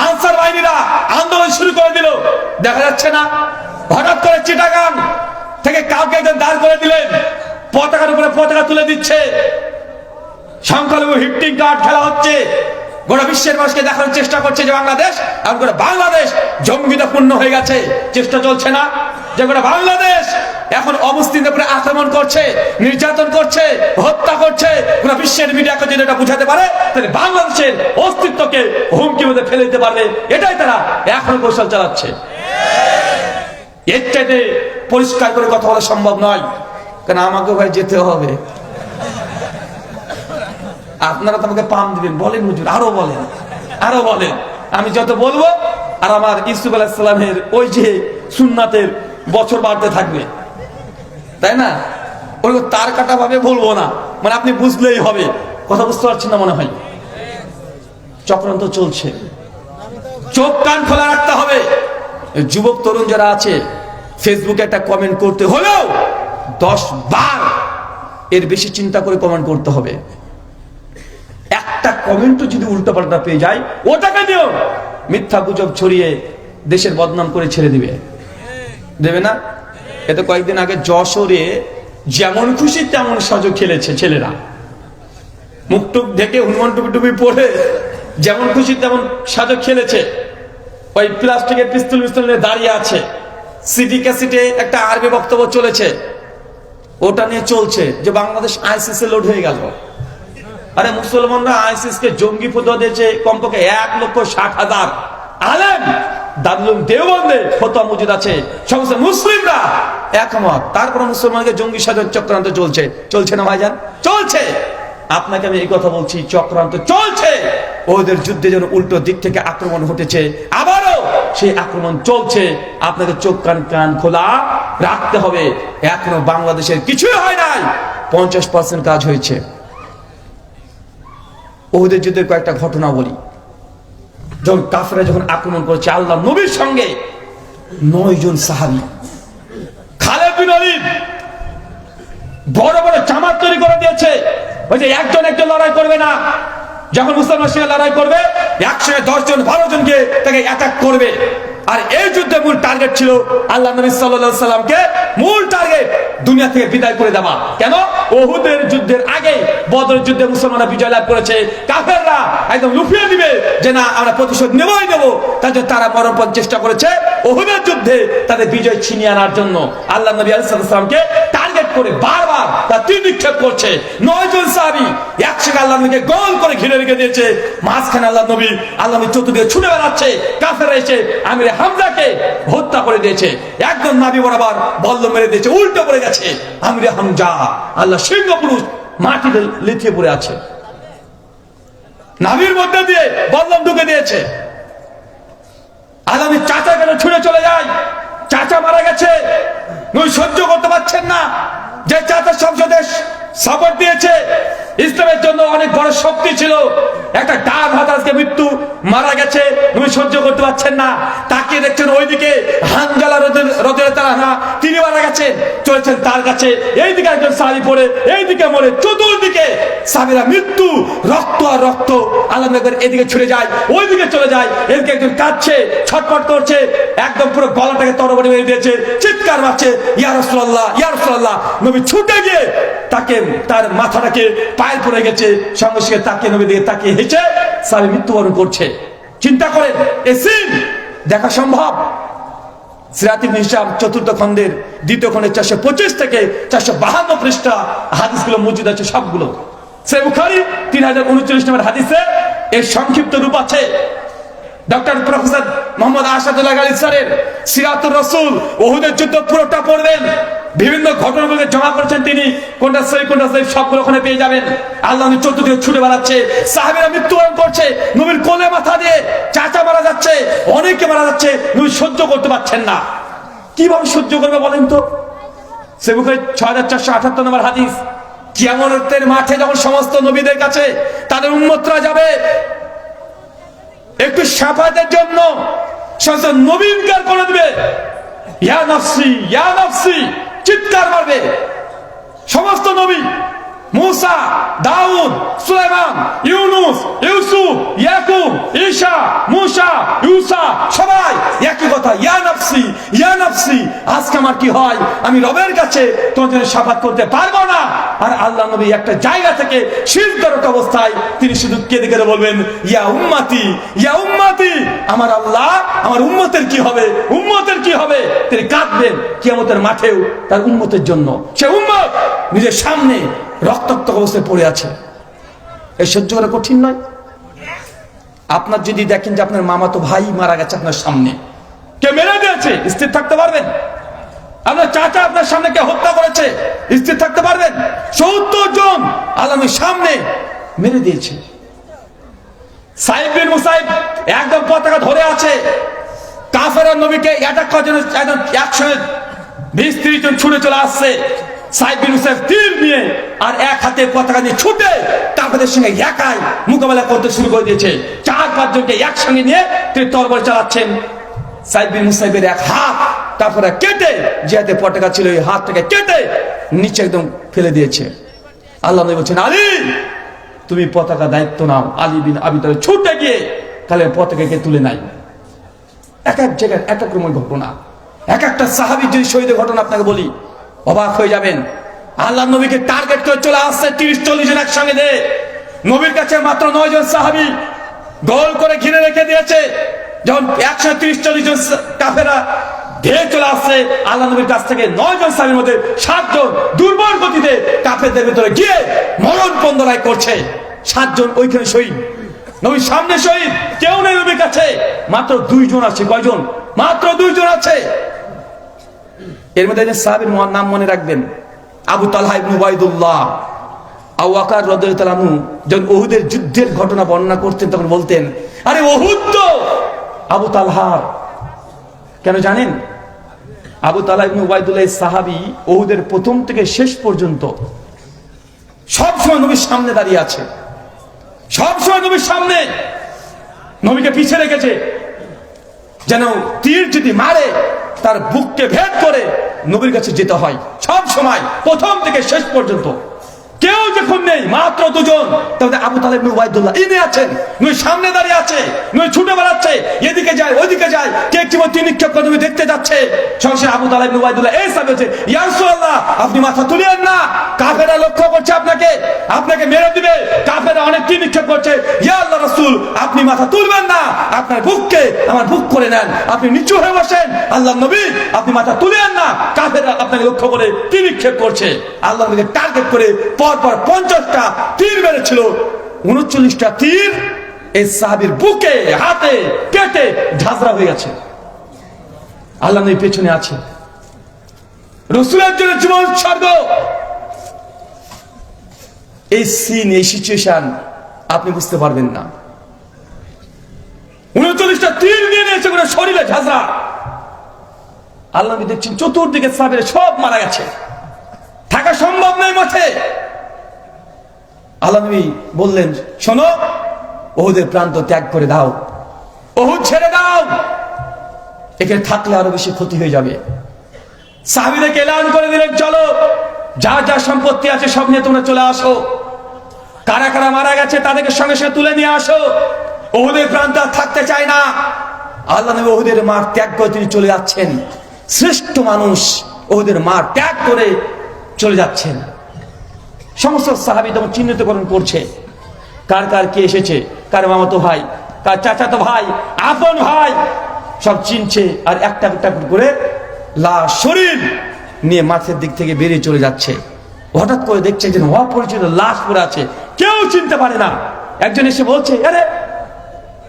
আনসার বাহিনীরা আন্দোলন শুরু করে দিল, দেখা যাচ্ছে না? হঠাৎ করে চিটাগাং থেকে কাউকে একজন দাঁড় করে দিলেন, পতাকার উপরে পতাকা তুলে দিচ্ছে, সংখ্যালঘু হিটিং কার্ড খেলা হচ্ছে। গোটা বিশ্বের মানুষকে দেখানোর চেষ্টা করছে যে বাংলাদেশ, এখন গোটা বাংলাদেশ জঙ্গিতাপূর্ণ হয়ে গেছে। চেষ্টা চলছে না যে গোটা বাংলাদেশ এখন অমুসলিমদের উপরে আক্রমণ করছে, নির্যাতন করছে, হত্যা করছে। গোটা বিশ্বের মিডিয়াকে যদি এটা বুঝাতে পারে, তাহলে বাংলাদেশের অস্তিত্বকে হুমকির মধ্যে ফেলে দিতে পারবে। এটাই তারা এখন কৌশল চালাচ্ছে। এর চাইতে পরিষ্কার করে কথা বলা সম্ভব নয়, কারণ আমাকে ভাই যেতে হবে। আপনারা তো আমাকে পাম দিবেন, বলেন হুজুর, আরো বলেন। আমি যত বলবো আর আমার ইউসুফ আলাইহিস সালামের ওই যে সুন্নাতের বছর বাড়তে থাকবে, তাই না? ওই তার কাটা ভাবে বলবো না, মানে আপনি বুঝলেই হবে। কথা বুঝতে পারছেন না মনে হয়? চক্রান্ত চলছে, চোখ কান খোলা রাখতে হবে। যুবক তরুণ যারা আছে, ফেসবুকে একটা কমেন্ট করতে হলেও 10 বার এর বেশি চিন্তা করে কমেন্ট করতে হবে। একটা কমেন্টও যদি উল্টোপাল্টা পেয়ে যায়, ওটাকে দিও মিথ্যা গুজব ছড়িয়ে দেশের বদনাম করে ছেড়ে দেবে না? এতে কয়েকদিন আগে যশোরে যেমন খুশি তেমন সাজো খেলেছে ছেলেরা, মুখটুক ঢেকে হনুমান টুপি পরে যেমন খুশি তেমন সাজো খেলেছে। ওই প্লাস্টিকের পিস্তল নিয়ে দাঁড়িয়ে আছে। সিডি ক্যাসেটে একটা আরবি বক্তব্য চলেছে, ওটা নিয়ে চলছে যে বাংলাদেশ আইসিস এ লোড হয়ে গেল। আরে মুসলমানরা আইসিস কে জঙ্গি ফতোয়া দিয়েছে কমপক্ষে 1,60,000 আলেম। দারুল দেওবন্দে ফতোয়া মজুদ আছে, সমস্ত মুসলিমরা একমত। তারপর মুসলমানকে জঙ্গি সাজার চক্রান্ত চলছে না ভাইজান? চলছে। আপনাকে আমি এই কথা বলছি, চক্রান্ত চলছে। ওদের যুদ্ধে যেন উল্টো দিক থেকে আক্রমণ ঘটেছে, আবারও সেই আক্রমণ চলছে। আপনাকে চোখ কান খোলা রাখতে হবে। এখনো বাংলাদেশের কিছুই হয় নাই, 50% কাজ হয়েছে। ওদের যুদ্ধের কয়েকটা ঘটনা বলি। যখন কাফেররা যখন আক্রমণ করেছে আল্লাহ নবীর সঙ্গে 9 জন সাহাবী, খালিদ বিন ওলীদ বড় বড় জামাত তৈরি করে দিয়েছে। ওই যে একজন লড়াই করবে না, যখন মুসলমানের সঙ্গে লড়াই করবে 110 জন 12 জনকে তাকে অ্যাটাক করবে। আর এই যুদ্ধে মূল টার্গেট ছিল আল্লাহ নবী সাল্লাল্লাহু আলাইহি সাল্লামকে মূল টার্গেট দুনিয়া থেকে বিদায় করে দেওয়া। কেন? উহুদের যুদ্ধের আগে বদরের যুদ্ধে মুসলমানরা বিজয় লাভ করেছে, কাফেররা একদম লুফিয়ে দিবে যে না আমরা প্রতিশোধ নেবই নেব। তার জন্য তারা মরণপণ চেষ্টা করেছে উহুদের যুদ্ধে তাদের বিজয় ছিনিয়ে আনার জন্য। আল্লাহ নবী আলাইহিস সালামকে টার্গেট করে বারবার তার তীর নিক্ষেপ করছে। 9 জন সাহাবী একসাথে আল্লাহ নবীকে গোল করে ঘিরে রেখে দিয়েছে। মাঝখানে আল্লাহ নবী চতুর্দিকে ছুটে বেড়াচ্ছে। কাফেররা এসে আমির হামজাকে হত্যা করে দিয়েছে, একদম নাভি বরাবর বল্ল মেরে দিয়েছে, উল্টো পড়ে গেছে আমির হামজা। আল্লাহ সিংহ পুরুষ মাটিতে লিথিয়ে পড়ে আছে, নাভির মধ্যে দিয়ে বল্লম ঢুকে দিয়েছে। আল্লাহর চাচা কেন ছুটে চলে যায়, চাচা মারা গেছে। নই সহ্য করতে পারছেন না যে চাচা সংসদে সাপোর্ট দিয়েছে, ইসলামের জন্য অনেক বড় শক্তি ছিল। একটা ডান হাত আজকে মৃত্যু মারা গেছে, তুমি সহ্য করতে পারছেন না। তাকে দেখছেন ওইদিকে হানজালা রাদিয়াল্লাহু আনহা, তিনি মারা গেছেন, চলেছেন তার কাছে। এইদিকে একজন সাহাবী পড়ে, এইদিকে মরে, চতুর্দিকে সাহাবীরা মৃত্যু, রক্ত আর রক্ত। আল্লাহ নবী এদিকে ছুটে যায়, ওইদিকে চলে যায়। এদিকে একজন কাঁদছে, ছটফট করছে, একদম পুরো গলাটাকে তরবারি মেরে দিয়েছে, চিৎকার মারছে, ইয়া রাসূলুল্লাহ, ইয়া রাসূলুল্লাহ। নবী ছুটে গিয়ে তাকে, তার মাথাটাকে পায়ে পড়ে গেছে, সঙ্গে সঙ্গে তাকে নবী দিকে তাকিয়ে হেসে সাহাবী মৃত্যুবরণ করছে। চিন্তা করেন, এই সিন দেখা সম্ভব? সিরাত ইবনে হিশাম চতুর্থ খণ্ডের দ্বিতীয় খণ্ডের 425 থেকে 452 পৃষ্ঠা হাদিসগুলো মজুদ আছে সবগুলো। সহিহ বুখারী 3039 নম্বর হাদিসে এর সংক্ষিপ্ত রূপ আছে। ডক্টর প্রফেসর মোহাম্মদ আসাদুল্লাহ আলী স্যারের সিরাতুর রাসূল উহুদের যুদ্ধ পুরোটা পড়বেন, বিভিন্ন ঘটনাগুলোকে জমা করেছেন তিনি, কোনটা সহিহ কোনটা সহিহ সবগুলো ওখানে পেয়ে যাবেন। আল্লাহ নবী চতুর্দিকে ছুটে বেড়াচ্ছে, সাহাবীরা মৃত্যুবরণ করছে, নবীর কোলে মাথা দিয়ে চাচা মারা যাচ্ছে, অনেকে মারা যাচ্ছে, নবী সহ্য করতে পারছেন না। কিভাবে সহ্য করবে বলেন তো? সহিহ বুখারী 6478 নম্বর হাদিস, কিয়ামতের মাঠে যখন সমস্ত নবীদের কাছে তাদের উম্মতরা যাবে একটু শাফাতের জন্য, সমস্ত নবীনকার করে দিবে, ইয়া নাফসি, ইয়া নাফসি, চিৎকার মারবে সমস্ত নবী, মুসা, দাউদ, সুলাইমান, ইউনুস, ইউসুফ, ইয়াকুব, ঈসা, মুসা, ইউসা, সবাই একই কথা, ইয়া নাফসি, ইয়া নাফসি। আজকে আমার কি হয়, আমি রবের কাছে তোমার জন্য শাফাত করতে পারবো না। আর আল্লাহ নবী একটা জায়গা থেকে সিজদারত অবস্থায় তিনি শুধু কেঁদে কেঁদে বলবেন, ইয়া উম্মতি, ইয়া উম্মতি, আমার আল্লাহ, আমার উম্মতের কি হবে, উম্মতের কি হবে। তিনি কাঁদবেন কিয়ামতের মাঠেও তার উম্মতের জন্য। সে উম্মত নিজের সামনে রক্তাক্ত অবস্থায় পড়ে আছে, এই সহ্য করা কঠিন নয়? আপনার যদি দেখেন যে আপনার মামাতো ভাই মারা গেছে আপনার সামনে, কে মেরে দিয়েছে, স্থির থাকতে পারবেন? আপনার চাচা আপনার সামনে কে হত্যা করেছে, স্থির থাকতে পারবেন? 70 জন আলমের সামনে মেরে দিয়েছে। সাইদ বিন মুসাইব একদম পতাকা ধরে আছে, কাফেররা নবীকে অ্যাটাক করার জন্য একদম 120-30 জন ছুটে চলে আসছে। সাইদ বিন মুসাইব তীর নিয়ে আর এক হাতে পতাকা নিয়ে ছুটে কাফেরদের সঙ্গে একাই মোকাবেলা করতে শুরু করে দিয়েছে। 4-5 জনকে একসঙ্গে নিয়ে তিনি তরবারি চালাচ্ছেন। সাইদ বিন মুসাইবের এক হাত তারপরে কেটে, যে হাতে পতাকা ছিল ওই হাতটাকে কেটে নিচে একদম ফেলে দিয়েছে। আল্লাহ নবী বলছেন, আলী তুমি পতাকা দায়িত্ব নাও। আলী বিন আবি তালেব ছুটে গিয়ে তাহলে পতাকাকে তুলে নাই। এক এক জায়গায় এক এক রকমের ঘটনা, এক একটা সাহাবীর যদি শহীদের ঘটনা আপনাকে বলি অবাক হয়ে যাবেন। আল্লাহ নবীকে টার্গেট করে চলে আসছে 30-40 জন একসঙ্গে দিয়ে। নবীর কাছে মাত্র 9 জন সাহাবী গোল করে ঘিরে রেখে দিয়েছে। যখন 130-40 জন কাফেররা ধেয়ে চলে আসছে, আল্লাহ নবীর কাছ থেকে 9 জন সাহাবীর মধ্যে 7 জন দুর্বল গতিতে কাফেরদের ভিতরে গিয়ে মরণপণ লড়াই করছে। 7 জন ওইখানে শহীদ, নবীর সামনে শহীদ, কেউ নেই নবীর কাছে, মাত্র 2 জন আছে। কয়জন? মাত্র 2 জন আছে। এর মধ্যে সাহাবীর নাম মনে রাখবেন, আবু তালহা ইবনে উবাইদুল্লাহ। আবু বকর রাদিয়াল্লাহু আনহু যখন উহুদের যুদ্ধের ঘটনা বর্ণনা করতেন তখন বলতেন, আরে উহুদ তো আবু তালহার। কেন জানেন? আবু তালহা ইবনে উবাইদুল্লাহ সাহাবী উহুদের প্রথম থেকে শেষ পর্যন্ত সবসময় নবীর সামনে দাঁড়িয়ে আছে, সবসময় নবীর সামনে, নবীকে পিছে রেখেছে, যেন তীর যদি মারে তার বুককে ভেদ করে নবীর কাছে যেতে হয়। সব সময় প্রথম থেকে শেষ পর্যন্ত কেউ যখন নেই, মাত্র 2 জন, তাহলে আবু তালহা ইবনে উবাইদুল্লাহ ইনি আছেন, নবী সামনে দাঁড়িয়ে আছে, নবী ছুটে বেড়াচ্ছে, এদিকে যায় ওইদিকে যায়, কে কি বলতে নিক্ষেপ করে নবী দেখতে যাচ্ছে। সঙ্গে আবু তালহা ইবনে উবাইদুল্লাহ এই সাহেব বলছে, ইয়া রাসূলুল্লাহ আপনি মাথা তুলিয়েন না, কাফেররা লক্ষ্য করছে আপনাকে, আপনাকে মেরে দিবে, কাফেররা অনেক কি নিক্ষেপ করছে, ইয়া আল্লাহ রাসূল আপনি মাথা তুলবেন না, আপনার বুককে আমার বুক করে নেন, আপনি নিচু হয়ে বসেন, আল্লাহ নবী আপনি মাথা তুলিয়েন না, কাফেররা আপনাকে লক্ষ্য করে কি নিক্ষেপ করছে। আল্লাহ নবীকে টার্গেট করে পরপর 50টা তীর মেরেছিল। 39টা তীর এই সাহাবীর বুকে, হাতে, পেটে ঝাঁঝরা হয়ে গেছে। আল্লাহ নবী পেছনে আছে, রাসূলের জন্য জীবন উৎসর্গ। এই সিন, এই সিচুয়েশন আপনি বুঝতে পারবেন না। 39টা তীর নিয়ে নিয়েছে করে শরীরে ঝাঁঝরা। আল্লাহ নবী দেখছেন চতুর্দিকে সাহাবীরা সব মারা গেছে, থাকা সম্ভব নয় মাঠে। আল্লাহ নবী বললেন, শোনো, ওহুদের প্রান্ত ত্যাগ করে দাও, ওহুদ ছেড়ে দাও, এখানে থাকলে আরো বেশি ক্ষতি হয়ে যাবে। সাহাবীদেরকে এলান করে দিলেন, চলো, যা যা সম্পত্তি আছে সব নিয়ে তোমরা চলে আসো, কারা কারা মারা গেছে তাদেরকে সঙ্গে সঙ্গে তুলে নিয়ে আসো, ওহুদের প্রান্ত আর থাকতে চায় না। আল্লাহ নবী ওহুদের মাঠ ত্যাগ করে তিনি চলে যাচ্ছেন। শ্রেষ্ঠ মানুষ ওহুদের মাঠ ত্যাগ করে চলে যাচ্ছেন। সমস্ত সাহাবী তখন চিহ্নিতকরণ করছে কার কার কে এসেছে, কার মামাতো ভাই, কার চাচাতো ভাই, আপন ভাই, সব চিনছে। আর একটা একটা করে লাশ শরীর নিয়ে মাঠের দিক থেকে বেরিয়ে চলে যাচ্ছে। হঠাৎ করে দেখছে যে অপরিচিত লাশ পড়ে আছে, কেউ চিনতে পারে না। একজন এসে বলছে, আরে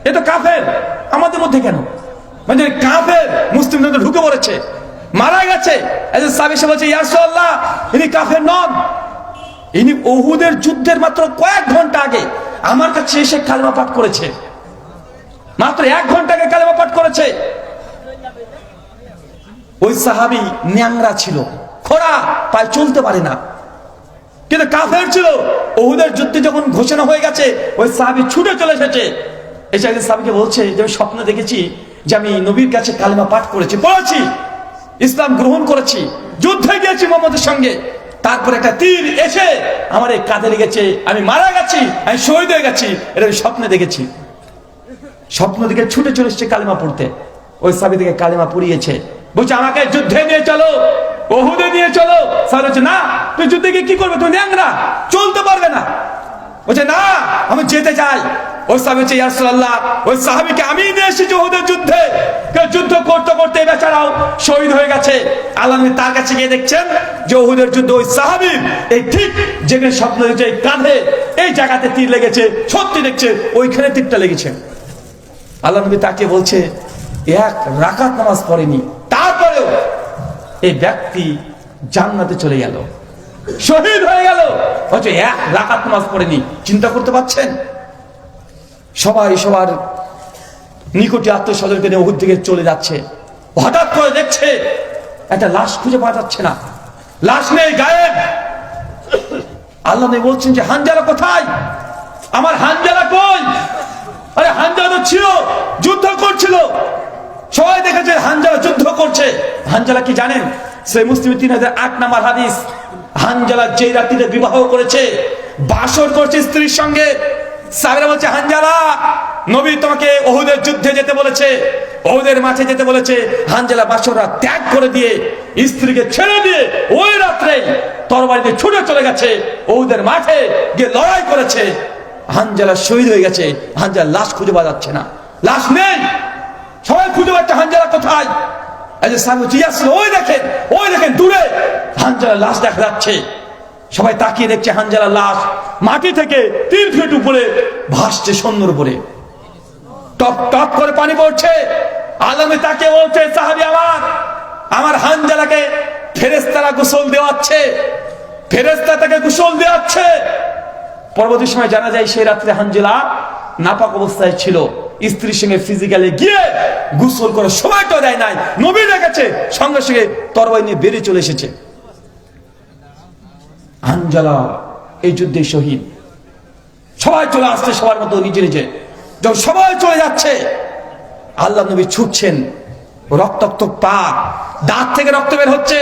এ তো কাফের, আমাদের মধ্যে কেন? মানে কাফের, মুসলিমদের ঢুকে পড়েছে, মারা গেছে। একজন সাহাবী এসে বলছে, ইয়া রাসূলুল্লাহ, ইনি কাফের নন, ইনি উহুদের যুদ্ধের মাত্র কয়েক ঘন্টা আগে আমার কাছে এসে কালেমা পাঠ করেছে, মাত্র 1 ঘন্টা আগে কালেমা পাঠ করেছে। ওই সাহাবী ন্যাংরা ছিল, খোড়া, পায়ে চলতে পারে না, কিন্তু কাফের ছিল। উহুদের যুদ্ধে যখন ঘোষণা হয়ে গেছে, ওই সাহাবী ছুটে চলে এসেছে। এসে একজন সাহাবীকে বলছে যে আমি স্বপ্নে দেখেছি যে আমি নবীর কাছে কালেমা পাঠ করেছি, পড়েছি, ইসলাম গ্রহণ করেছি, যুদ্ধে গিয়েছি মুহাম্মদের সঙ্গে, তারপর একটা তীর এসে আমার এই কাঁধে লেগেছে, আমি মারা গেছি, আমি শহীদ হয়ে গেছি, এটা আমি স্বপ্নে দেখেছি। স্বপ্ন দিকে ছুটে চলে এসেছে কালেমা পড়তে। ওই সাহাবী থেকে কালেমা পড়িয়েছে, বলছে আমাকে যুদ্ধে নিয়ে চলো, উহুদে নিয়ে চলো। সাহাবী বলছে, না, তুই যুদ্ধে গিয়ে কি করবে, তুই ন্যাংরা, চলতে পারবে না। বলছে, না, আমি যেতে চাই। ওই সাহাবী বলছে, ইয়া রাসূলুল্লাহ, ওই সাহাবীকে আমি নিয়ে এসেছি উহুদের যুদ্ধে, যুদ্ধ করতে করতে বেচারাও শহীদ হয়ে গেছে। আল্লাহ নবী তার কাছে গিয়ে দেখছেন যে উহুদের যুদ্ধে ওই সাহাবীর এই ঠিক যেখানে স্বপ্ন দেখছে এই কাঁধে এই জায়গাতে তীর লেগেছে, সত্যি দেখছে ওইখানে তীরটা লেগেছে। আল্লাহ নবী তাকে বলছে, 1 রাকাত নামাজ পড়েনি, তারপরেও এই ব্যক্তি জান্নাতে চলে গেল, শহীদ হয়ে গেল, বলছে 1 রাকাত নামাজ পড়েনি। চিন্তা করতে পারছেন? সবাই সবার নিকটে আত্মীয়স্বজনকে নিয়ে উহুদ দিকে চলে যাচ্ছে। হঠাৎ করে দেখছে একটা লাশ খুঁজে পাওয়া যাচ্ছে না, লাশ নেই, গায়েব। আল্লাহ নবী বলছেন যে হানজালা কোথায়, আমার হানজালা কই? আরে হানজালা তো ছিল, যুদ্ধ করছিল, সবাই দেখেছে হানজালা যুদ্ধ করছে। হানজালা কি জানেন? সেই মুসলিম 3008 নম্বর হাদিস, হানজালা যে রাত্রিতে বিবাহ করেছে, বাসর করছে স্ত্রীর সঙ্গে। সাহাবীরা বলছে, হানজালা, নবী তোমাকে উহুদের যুদ্ধে যেতে বলেছে, উহুদের মাঠে যেতে বলেছে। হানজালা বাসর রাত ত্যাগ করে দিয়ে স্ত্রীকে ছেড়ে দিয়ে ওই রাত্রে তরবারি দিয়ে ছুটে চলে গেছে, উহুদের মাঠে গিয়ে লড়াই করেছে। হানজালা শহীদ হয়ে গেছে, হানজালার লাশ খুঁজে পাওয়া যাচ্ছে না, লাশ নেই, সবাই খুঁজে পাচ্ছে হানজালা কোথায়। ওই দেখেন দূরে হানজালার লাশ দেখা যাচ্ছে। সবাই তাকিয়ে দেখছে হানজালার লাশ মাটি থেকে 3 ফিট উপরে ভাসছে, সন্ধ্যর উপরে টপ টপ করে পানি পড়ছে। আলমে তাকে বলছে, সাহাবী আমার হানজালাকে ফেরেশতারা গোসল দেওয়াচ্ছে, ফেরেশতা তাকে গোসল দেওয়াচ্ছে। পরবর্তী সময় জানা যায় সেই রাত্রে হানজালা নাপাক অবস্থায় ছিল, স্ত্রীর সঙ্গে ফিজিক্যালি গিয়ে গোসল করার সময়টা দেয় নাই। নবী দেখেছে, সঙ্গে সঙ্গে তরবারি নিয়ে বেরিয়ে চলে এসেছে। হানজালা এই যুদ্ধে শহীদ। সবাই চলে আসছে সবার মতো নিজে নিজে। যখন সবাই চলে যাচ্ছে, আল্লাহ নবী ছুটছেন, রক্তাক্ত পা, দাঁত থেকে রক্ত বের হচ্ছে,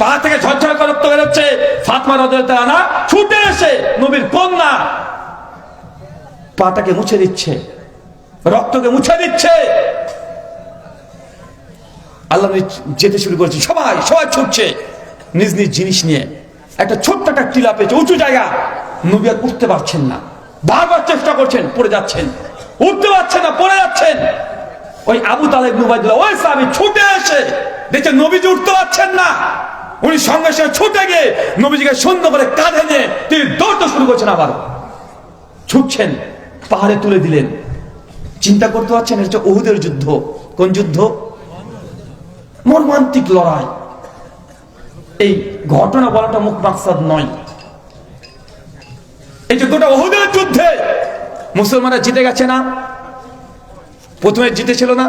পা থেকে ঝরঝর করে রক্ত বের হচ্ছে। ফাতেমা রাদিয়াল্লাহু আনহা ছুটে এসে নবীর কন্যা পাটাকে মুছে দিচ্ছে, রক্তকে মুছে দিচ্ছে। আল্লাহ নবী যেতে শুরু করেছে, সবাই ছুটছে নিজ নিজ জিনিস নিয়ে। একটা ছোট্ট একটা টিলা পেয়েছে, উঁচু জায়গা, নবী আর উঠতে পারছেন না, বারবার চেষ্টা করছেন, পড়ে যাচ্ছেন, উঠতে পারছেন না, পড়ে যাচ্ছেন। ওই আবু তালেব ইবনে উবাইদুল্লাহ ওই সাহাবী ছুটে এসে দেখছেন নবীজি উঠতে পারছেন না, উনি সঙ্গে সঙ্গে ছুটে গিয়ে নবীজিকে সুন্দর করে কাঁধে নিয়ে তিনি দৌড়তে শুরু করছেন, আবার ছুটছেন, পাহাড়ে তুলে দিলেন। চিন্তা করতে পারছেন, এটা হচ্ছে উহুদের যুদ্ধ। কোন যুদ্ধ? মর্মান্তিক লড়াই। এই ঘটনা বলাটা মুখ মাকসাদ নয়। এই যুদ্ধটা উহুদের যুদ্ধে মুসলমানরা জিতে গেছে না? প্রথমে জিতেছিল না?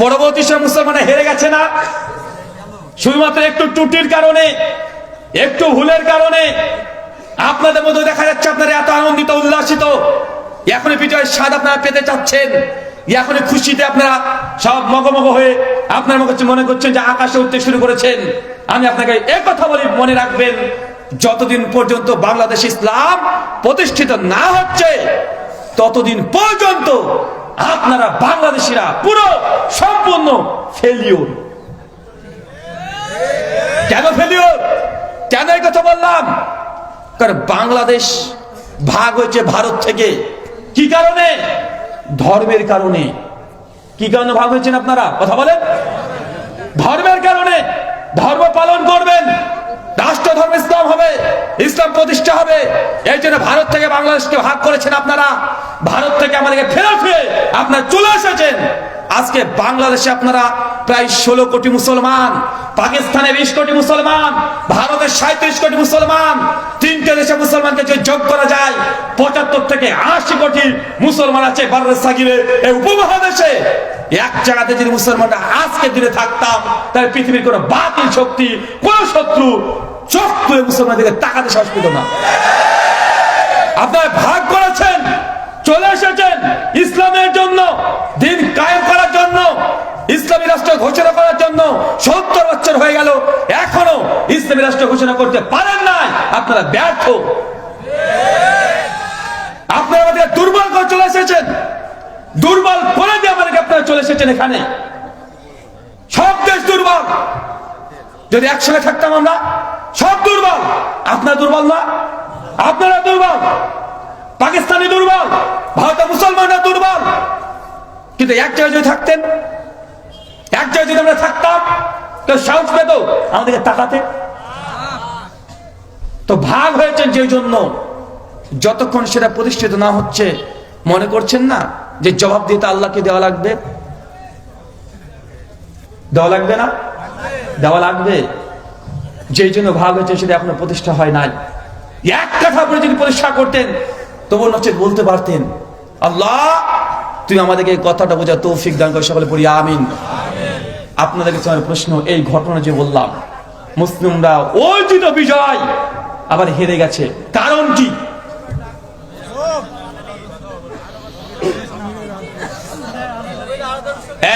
পরবর্তী সময় মুসলমানরা হেরে গেছে না? শুধুমাত্র একটু ত্রুটির কারণে, একটু ভুলের কারণে আপনাদের মধ্যে দেখা যাচ্ছে আপনারা এত আনন্দিত উল্লাসিত, এখনই বিজয়ের স্বাদ আপনারা পেতে চাচ্ছেন, এখনই খুশিতে আপনারা সব মগমগ হয়ে আপনার মনে করছেন যে আকাশে উঠতে শুরু করেছেন। আমি আপনাকে এক কথা বলি, মনে রাখবেন, যতদিন পর্যন্ত বাংলাদেশ ইসলাম প্রতিষ্ঠিত না হচ্ছে ততদিন পর্যন্ত আপনারা বাংলাদেশিরা পুরো সম্পূর্ণ ফেলিওর। কেন ফেলিওর? কেন এই কথা বললাম? কারণ বাংলাদেশ ভাগ হয়েছে ভারত থেকে। কি কারণে? ধর্মের কারণে। কি কারণে ভাগ হয়েছেন আপনারা? কথা বলেন। ধর্মের কারণে। ধর্ম পালন করবেন, রাষ্ট্র ধর্ম ইসলাম হবে, ইসলাম প্রতিষ্ঠা হবে, এই জন্য ভারত থেকে বাংলাদেশকে ভাগ করেছেন আপনারা। ভারত থেকে আমাদেরকে ফেরত হয়ে আপনারা চলে এসেছেন। আজকে বাংলাদেশে আপনারা প্রায় 16 কোটি মুসলমান, পাকিস্তানে 20 কোটি মুসলমান, ভারতে 37 কোটি মুসলমান। তিনটে দেশে মুসলমানকে যদি যোগ করা যায় 75 থেকে 80 কোটি মুসলমান আছে বাংলাদেশ সাগিরে, এই উপমহাদেশে। এক জায়গাতে যদি মুসলমানরা আজকের দিনে থাকতাম, তাহলে পৃথিবীর কোন বাতিল শক্তি, কোন শত্রু চোখ তুলে মুসলমানদেরকে তাকাতে সাহস পেত না। আপনারা ভাগ করেছেন, চলে এসেছেন ইসলামের জন্য, দিন কায়েম করার জন্য, ইসলামী রাষ্ট্র ঘোষণা করার জন্য। 70 বছর হয়ে গেল, এখনো ইসলামী রাষ্ট্র ঘোষণা করতে পারেন নাই। আপনারা ব্যর্থ। আপনারা আমাদের দুর্বল করে চলে এসেছেন, দুর্বল করে দিয়ে আমাদেরকে আপনারা চলে এসেছেন এখানে। সব দেশ দুর্বল। যদি একসঙ্গে থাকতাম আমরা, সব দুর্বল। আপনারা দুর্বল না, আপনারা দুর্বল। পাকিস্তানি দুর্বল, ভারতের মুসলমানরা দুর্বল। কিন্তু এক জায়গায় যদি থাকতেন, এক জায়গায় যদি আমরা থাকতাম, কেউ সাহস পেত আমাদেরকে তাকাতে? তো ভাগ হয়েছেন যে জন্য, যতক্ষণ সেটা প্রতিষ্ঠিত না হচ্ছে, মনে করছেন না যে জবাব দিতে আল্লাহকে দেওয়া লাগবে? দেওয়া লাগবে না? দেওয়া লাগবে। যেই জন্য ভাগ হয়েছে সেটা এখনো প্রতিষ্ঠা হয় নাই। এক কথা আপনি যদি প্রতিষ্ঠা করতেন, তবু নচেত বলতে পারতেন, আল্লাহ তুমি আমাদেরকে এই কথাটা বোঝা তৌফিক দান করে। সকলে পড়ি আমিন। আপনাদের কাছে আমার প্রশ্ন, এই ঘটনা যে বললাম, মুসলিমরা অর্জিত বিজয় আবার হেরে গেছে, কারণ কি?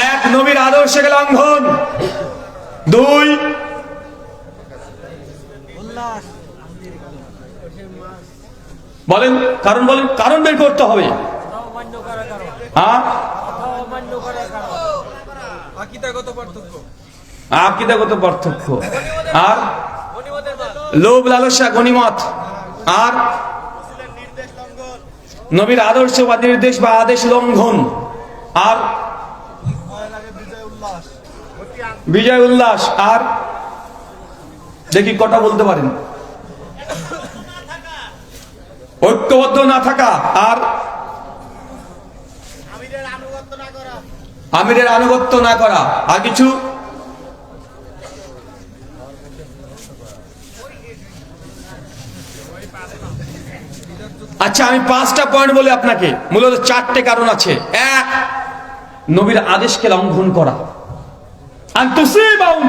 এক, নবীর আদর্শকে লঙ্ঘন। দুই, বলেন কারণ, বলেন কারণ বের করতে হবে। আকীদাগত পার্থক্য, আর লোভ লালসা গনিমত, আর নবীর আদর্শ বা নির্দেশ বা আদেশ লঙ্ঘন, আর বিজয় উল্লাস, আর দেখি কটা বলতে পারেন? ঐক্যবদ্ধ না থাকা, আর আমিরের আনুগত্য না করা, আর কিছু? আচ্ছা, আমি 5টা পয়েন্ট বলি আপনাকে। মূলত 4টে কারণ আছে। এক, নবীর আদেশকে লঙ্ঘন করা।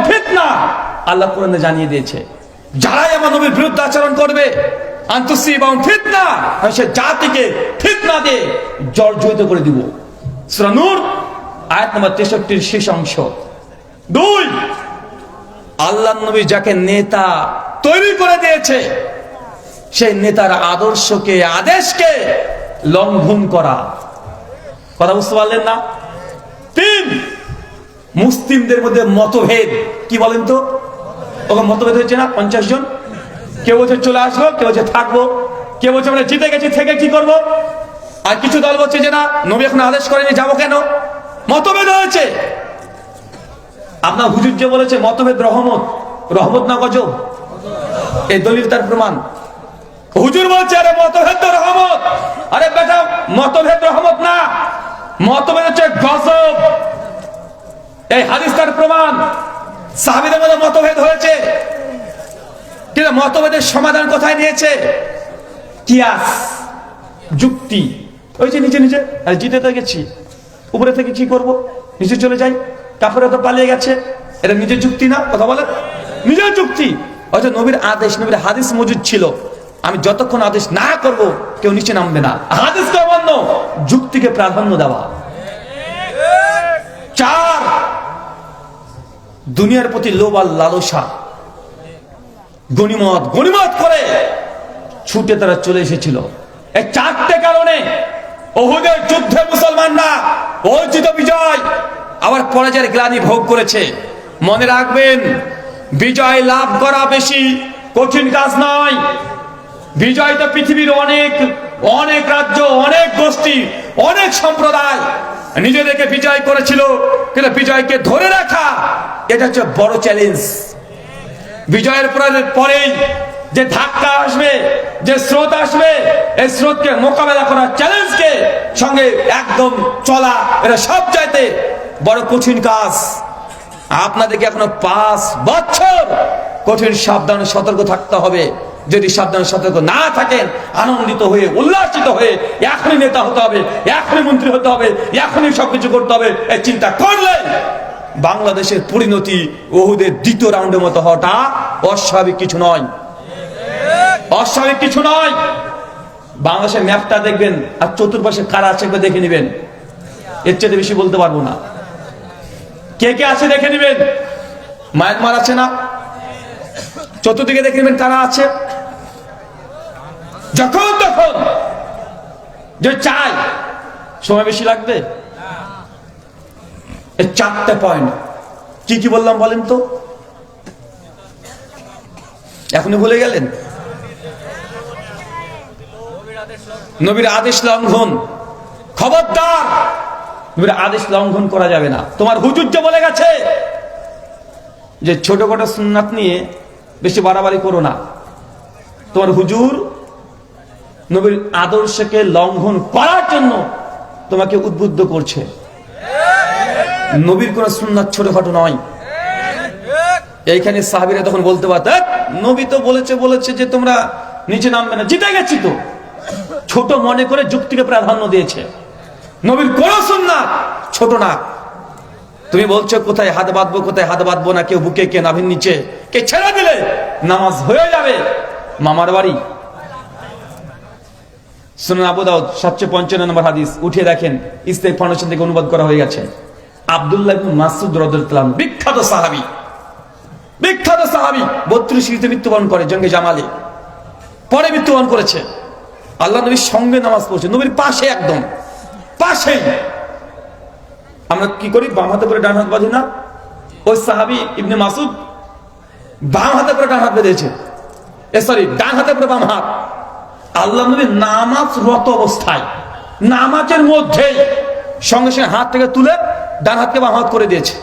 ফিতনা, আল্লাহ কোরআনে জানিয়ে দিয়েছে, যারাই আমার নবীর বিরুদ্ধে আচরণ করবে, ফিতনা, আমি সে জাতিকে ফিতনা দিয়ে জর্জরিত করে দিব। সূরা নূর আয়াত নম্বর 63 শেষ অংশ। 2, আল্লাহ নবী যাকে নেতা তৈরি করে দিয়েছে, সেই নেতার আদর্শকে, আদেশকে লঙ্ঘন করা। কথা বুঝতে পারলেন না? 3, মুসলিমদের মধ্যে মতভেদ। কি বলেন তো? ওকে মতভেদ হয়েছে না? 50 জন। কেউ বলছে চলে আসবো, কেউ বলছে থাকবো, কেউ বলছে আমরা জিতে গেছি, থেকে কি করব, আর কিছু দল বলছে যে না, নবী এখন আদেশ করেনি, যাবো কেন? মতভেদ হয়েছে। আপনার হুজুর যে বলেছে মতভেদ রহমত, রহমত না গজব, এই দলিল তার প্রমাণ। হুজুর বলছে আরে মতভেদ তো রহমত। আরে বেটা, মতভেদ রহমত না, মতভেদ হচ্ছে গজব। এই হাদিস তার প্রমাণ। সাহাবীদের মধ্যে মতভেদ হয়েছে, কিন্তু মতভেদের সমাধান কোথায় নিয়েছে? কিয়াস, যুক্তি। ওই যে নিচে নিচে, আরে জিতে তো গেছি, উপরে থেকে কি করব, নিচে চলে যাই, কাফেররা তো পালিয়ে গেছে, এটা নিজের যুক্তি না? কথা বলেন, নিজের যুক্তি। অথচ নবীর আদেশ, নবীর হাদিস মজুদ ছিল, আমি যতক্ষণ আদেশ না করব কেউ নিচে নামবে না। হাদিসকে অমান্য, যুক্তিকে প্রাধান্য দেওয়া। 4, দুনিয়ার প্রতি লোভ আর লালসা। গনিমত করে ছুটে তারা চলে এসেছিল। এই 4টে কারণে উহুদের যুদ্ধে মুসলমানরা অর্জিত বিজয় আবার পরাজয়ের গ্লানি ভোগ করেছে। মনে রাখবেন, বিজয় লাভ করা বেশি কঠিন কাজ নয়। বিজয় তো পৃথিবীর অনেক রাজ্য, অনেক গোষ্ঠী, অনেক সম্প্রদায় নিজেদেরকে বিজয় করেছিল, কিন্তু বিজয়কে ধরে রাখা এটা হচ্ছে বড় চ্যালেঞ্জ। বিজয়ের পরেই যে ধাক্কা আসবে, যে স্রোত আসবে, এই স্রোতকে মোকাবেলা করার চ্যালেঞ্জকে সঙ্গে একদম চলা, এটা সব চাইতে বড় কঠিন কাজ। আপনাদেরকে এখনো 5 বছর কঠিন সাবধান সতর্ক থাকতে হবে। যদি সাবধান সতর্ক না থাকেন, আনন্দিত হয়ে উল্লাসিত হয়ে এখনই নেতা হতে হবে, এখনই মন্ত্রী হতে হবে, এখনই সবকিছু করতে হবে, এই চিন্তা করলেন বাংলাদেশের পরিণতি উহুদের 2য় রাউন্ডের মতো হওয়াটা অস্বাভাবিক কিছু নয়, অস্বাভাবিক কিছু নয়। বাংলাদেশের ম্যাপটা দেখবেন আর চতুর্পাশে কারা আছে দেখে নেবেন, এর চেয়ে বেশি বলতে পারবো না। কে কে আছে দেখে নেবেন। মায়ানমার আছে না, চতুর্দিকে দেখে নেবেন কারা আছে। যখন তখন যে চাই, সময় বেশি লাগবে। এই 4টে পয়েন্ট কি কি বললাম বলেন তো? এখনই ভুলে গেলেন? নবীর আদেশ লঙ্ঘন, খবরদার, নবীর আদেশ লঙ্ঘন করা যাবে না। তোমার হুজুর যে বলে গেছে যে ছোটখাটো সুন্নাত নিয়ে বেশি বাড়াবাড়ি করো না, তোমার হুজুর নবীর আদর্শকে লঙ্ঘন করার জন্য তোমাকে উদ্বুদ্ধ করছে। নবীর কোন সুন্নাত ছোটখাটো নয়। এইখানে সাহাবীরা তখন বলতে পারত, নবী তো বলেছে যে তোমরা নিচে নামবে না, জিতে গেছি তো। ছোট মনে করে যুক্তিকে প্রাধান্য দিয়েছে। নবীর কোন সুন্নাত ছোট না। তুমি বলছো কোথায় হাত বাঁধবো, কোথায় হাত বাঁধবো না, কেউ বুকে, কে নাভির নিচে, কে ছেড়ে দিলে নামাজ হয়ে যাবে মামার বাড়ি। সুনান আবু দাউদ 755 নম্বর হাদিস, উঠে দেখেন, ইসলামিক ফাউন্ডেশন থেকে অনুবাদ করা হয়ে গেছে। আব্দুল্লাহ ইবনে মাসউদ রাদিয়াল্লাহু আনহু, বিখ্যাত সাহাবী, 32 হিজরিতে মৃত্যুবরণ করে জঙ্গে জামালে, পরে মৃত্যুবরণ করেছে। আল্লাহ নবীর সঙ্গে নামাজ পড়ছে, নবীর পাশে, একদম পাশেই। আমরা কি করি, বাম হাতে করে ডান হাত বাঁধি না? ওই সাহাবী ইবনে মাসউদ বাম হাতে করে ডান হাত বেঁধেছে, ডান হাতে করে বাম হাত। আল্লাহ নবী নামাজরত অবস্থায়, নামাজের মধ্যে সঙ্গে সঙ্গে হাত থেকে তুলে ডান হাতকে বাম হাত করে দিয়েছে।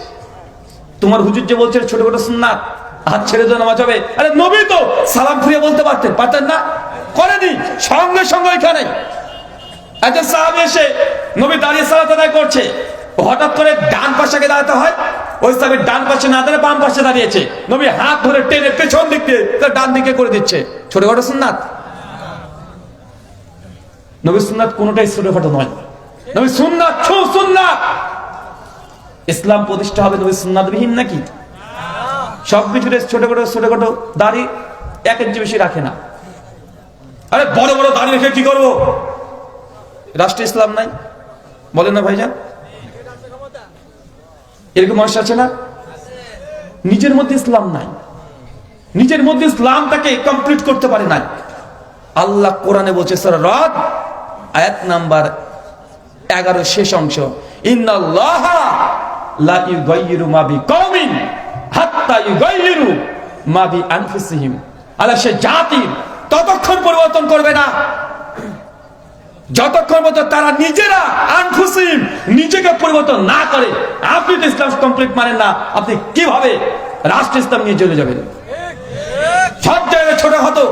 তোমার হুজুর যে বলছে ছোটখাটো সুন্নাত, হাত ছেড়ে দিয়ে নামাজ হবে, আরে নবী তো সালাম ফিরিয়ে বলতে পারতেন না, করেনি। সঙ্গে সঙ্গে এখানে একজন সাহাবী এসে নবী দাঁড়িয়ে সালাত আদায় করছে, হঠাৎ করে ডান পাশে দাঁড়াতে হয়, ওই সাহাবী ডান পাশে না দাঁড়িয়ে বাম পাশে দাঁড়িয়েছে। নবী হাত ধরে টেনে পেছন দিক দিয়ে ডান দিকে করে দিচ্ছে। ছোটখাটো সুন্নাত? নবীর সুন্নাত কোনটাই ছোটখাটো নয়। নবীর সুন্নাত সুন্নাত। ইসলাম প্রতিষ্ঠা হবে নবীর সুন্নাতবিহীন নাকি? সবকিছুতে ছোটখাটো দাড়ি 1 ইঞ্চি বেশি রাখে না। আরে বড় বড় দাড়ি রেখে কি করবো? রাষ্ট্র ইসলাম নাই, বলেন না ভাইজান? এরকম মানুষ আছে না? নিজের মধ্যে ইসলাম নাই, নিজের মধ্যে ইসলামটাকে কমপ্লিট করতে পারে নাই। আল্লাহ কোরআনে বলছে, সূরা রাদ আয়াত নাম্বার 11 শেষ অংশ, ইন্নাল্লাহা লা ইউগাইয়িরু মা বিকওমিন হাত্তা ইউগাইয়িরু মা বিআনফুসিহিম। আল্লাহ সে জাতির ততক্ষণ পরিবর্তন করবে না যতক্ষণ পর্যন্ত তারা নিজেরা আনফুসিহিম নিজেকে পরিবর্তন না করে। আপনি তো ইসলাম কমপ্লিট মানেন না, আপনি কিভাবে রাষ্ট্র ইসলাম নিয়ে চলে যাবেন? সব জায়গায় ছোটখাটো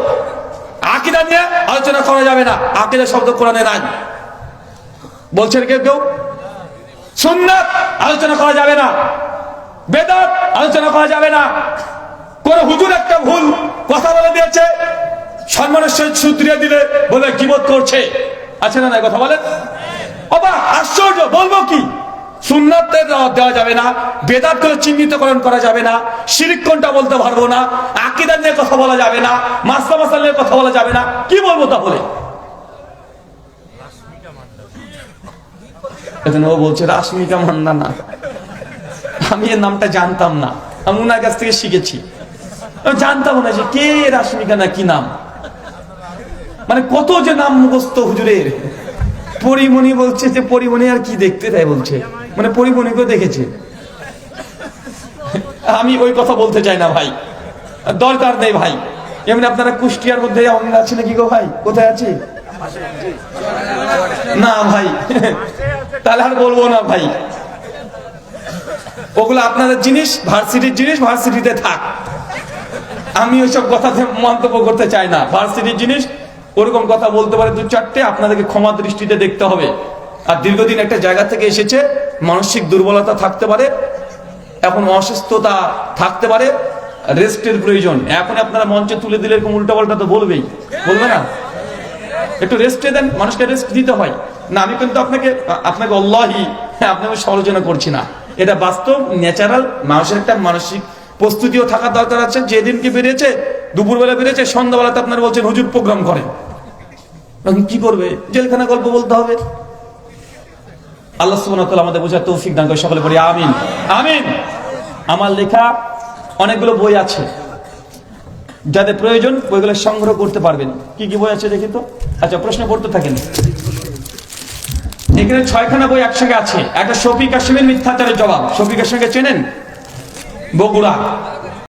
আকীদা নিয়ে আলোচনা করা যাবে না। আকীদা শব্দ কোরআনে নাই, বলছেন কেউ। সুন্নাত আলোচনা করা যাবে না, বেদাত আলোচনা করা যাবে না। কোন হুজুর একটা ভুল কথা বলে দিয়েছে, সম্মানের সহিত শুধরিয়ে দিলে বলে গীবত করছে, আছে না? কথা বলেন। অবাক, আশ্চর্য, বলবো কি? সুন্নাতের দাওয়াত দেওয়া যাবে না, বেদাতগুলো চিহ্নিতকরণ করা যাবে না, শিরক কোনটা বলতে পারবো না, আকীদা নিয়ে কথা বলা যাবে না, মাসলা মাসাইল নিয়ে কথা বলা যাবে না, কি বলবো তাহলে? এজন্য ও বলছে রাশমিকা মান্দানা, আমি এর নামটা জানতাম না, আমি ওনার কাছ থেকে শিখেছি, জানতাম না যে কে রাশমিকা না কি নাম, মানে কত যে নাম মুখস্থ হুজুরের। পরিমণি বলছে যে পরিমণি আর কি দেখতে তাই বলছে, মানে পরিমণিকেও দেখেছে। আমি ওই কথা বলতে চাই না ভাই, দরকার নেই ভাই। এমনি আপনারা কুষ্টিয়ার মধ্যে অন্য আছে নাকি গো ভাই? কোথায় আছে? না ভাই, তাহলে আর বলবো না ভাই, ওগুলো আপনাদের জিনিস, ভার্সিটির জিনিস, ভার্সিটিতে থাক। আমি ওইসব কথাতে মন্তব্য করতে চাই না। ভার্সিটির জিনিস, ওরকম কথা বলতে পারে দু চারটে, আপনাদেরকে ক্ষমা দৃষ্টিতে দেখতে হবে। আর দীর্ঘদিন একটা জায়গা থেকে এসেছে, মানসিক দুর্বলতা থাকতে পারে, এখন অসুস্থতা থাকতে পারে, রেস্টের প্রয়োজন। এখন আপনারা মঞ্চে তুলে দিলে এরকম উল্টাপাল্টা তো বলবেই, বলবে না? একটু রেস্টে দেন, মানুষকে রেস্ট দিতে হয় না। আমি কিন্তু আপনাকে আল্লাহি আপনাকে সমালোচনা করছি না, এটা বাস্তব, ন্যাচারাল। মানুষের একটা মানসিক প্রস্তুতিও থাকার দরকার আছে। যেদিনকে বেরিয়েছে, দুপুরবেলা বেরিয়েছে, সন্ধ্যাবেলাতে আপনারা বলছেন হুজুর প্রোগ্রাম করেন, কি করবে? জেলখানা গল্প বলতে হবে। আল্লাহ সুবহানাহু ওয়া তাআলা আমাদের বোঝার তৌফিক দান করে, সকলে বলি আমিন আমিন। আমার লেখা অনেকগুলো বই আছে, যাদের প্রয়োজন বইগুলো সংগ্রহ করতে পারবেন। কি কি বই আছে দেখি তো? আচ্ছা, প্রশ্ন করতে থাকেন। এখানে 6খানা বই একসঙ্গে আছে। একটা শফিক কাশিমের মিথ্যাচারের জবাব। শফিক কাশিমকে চেনেন? বগুড়া।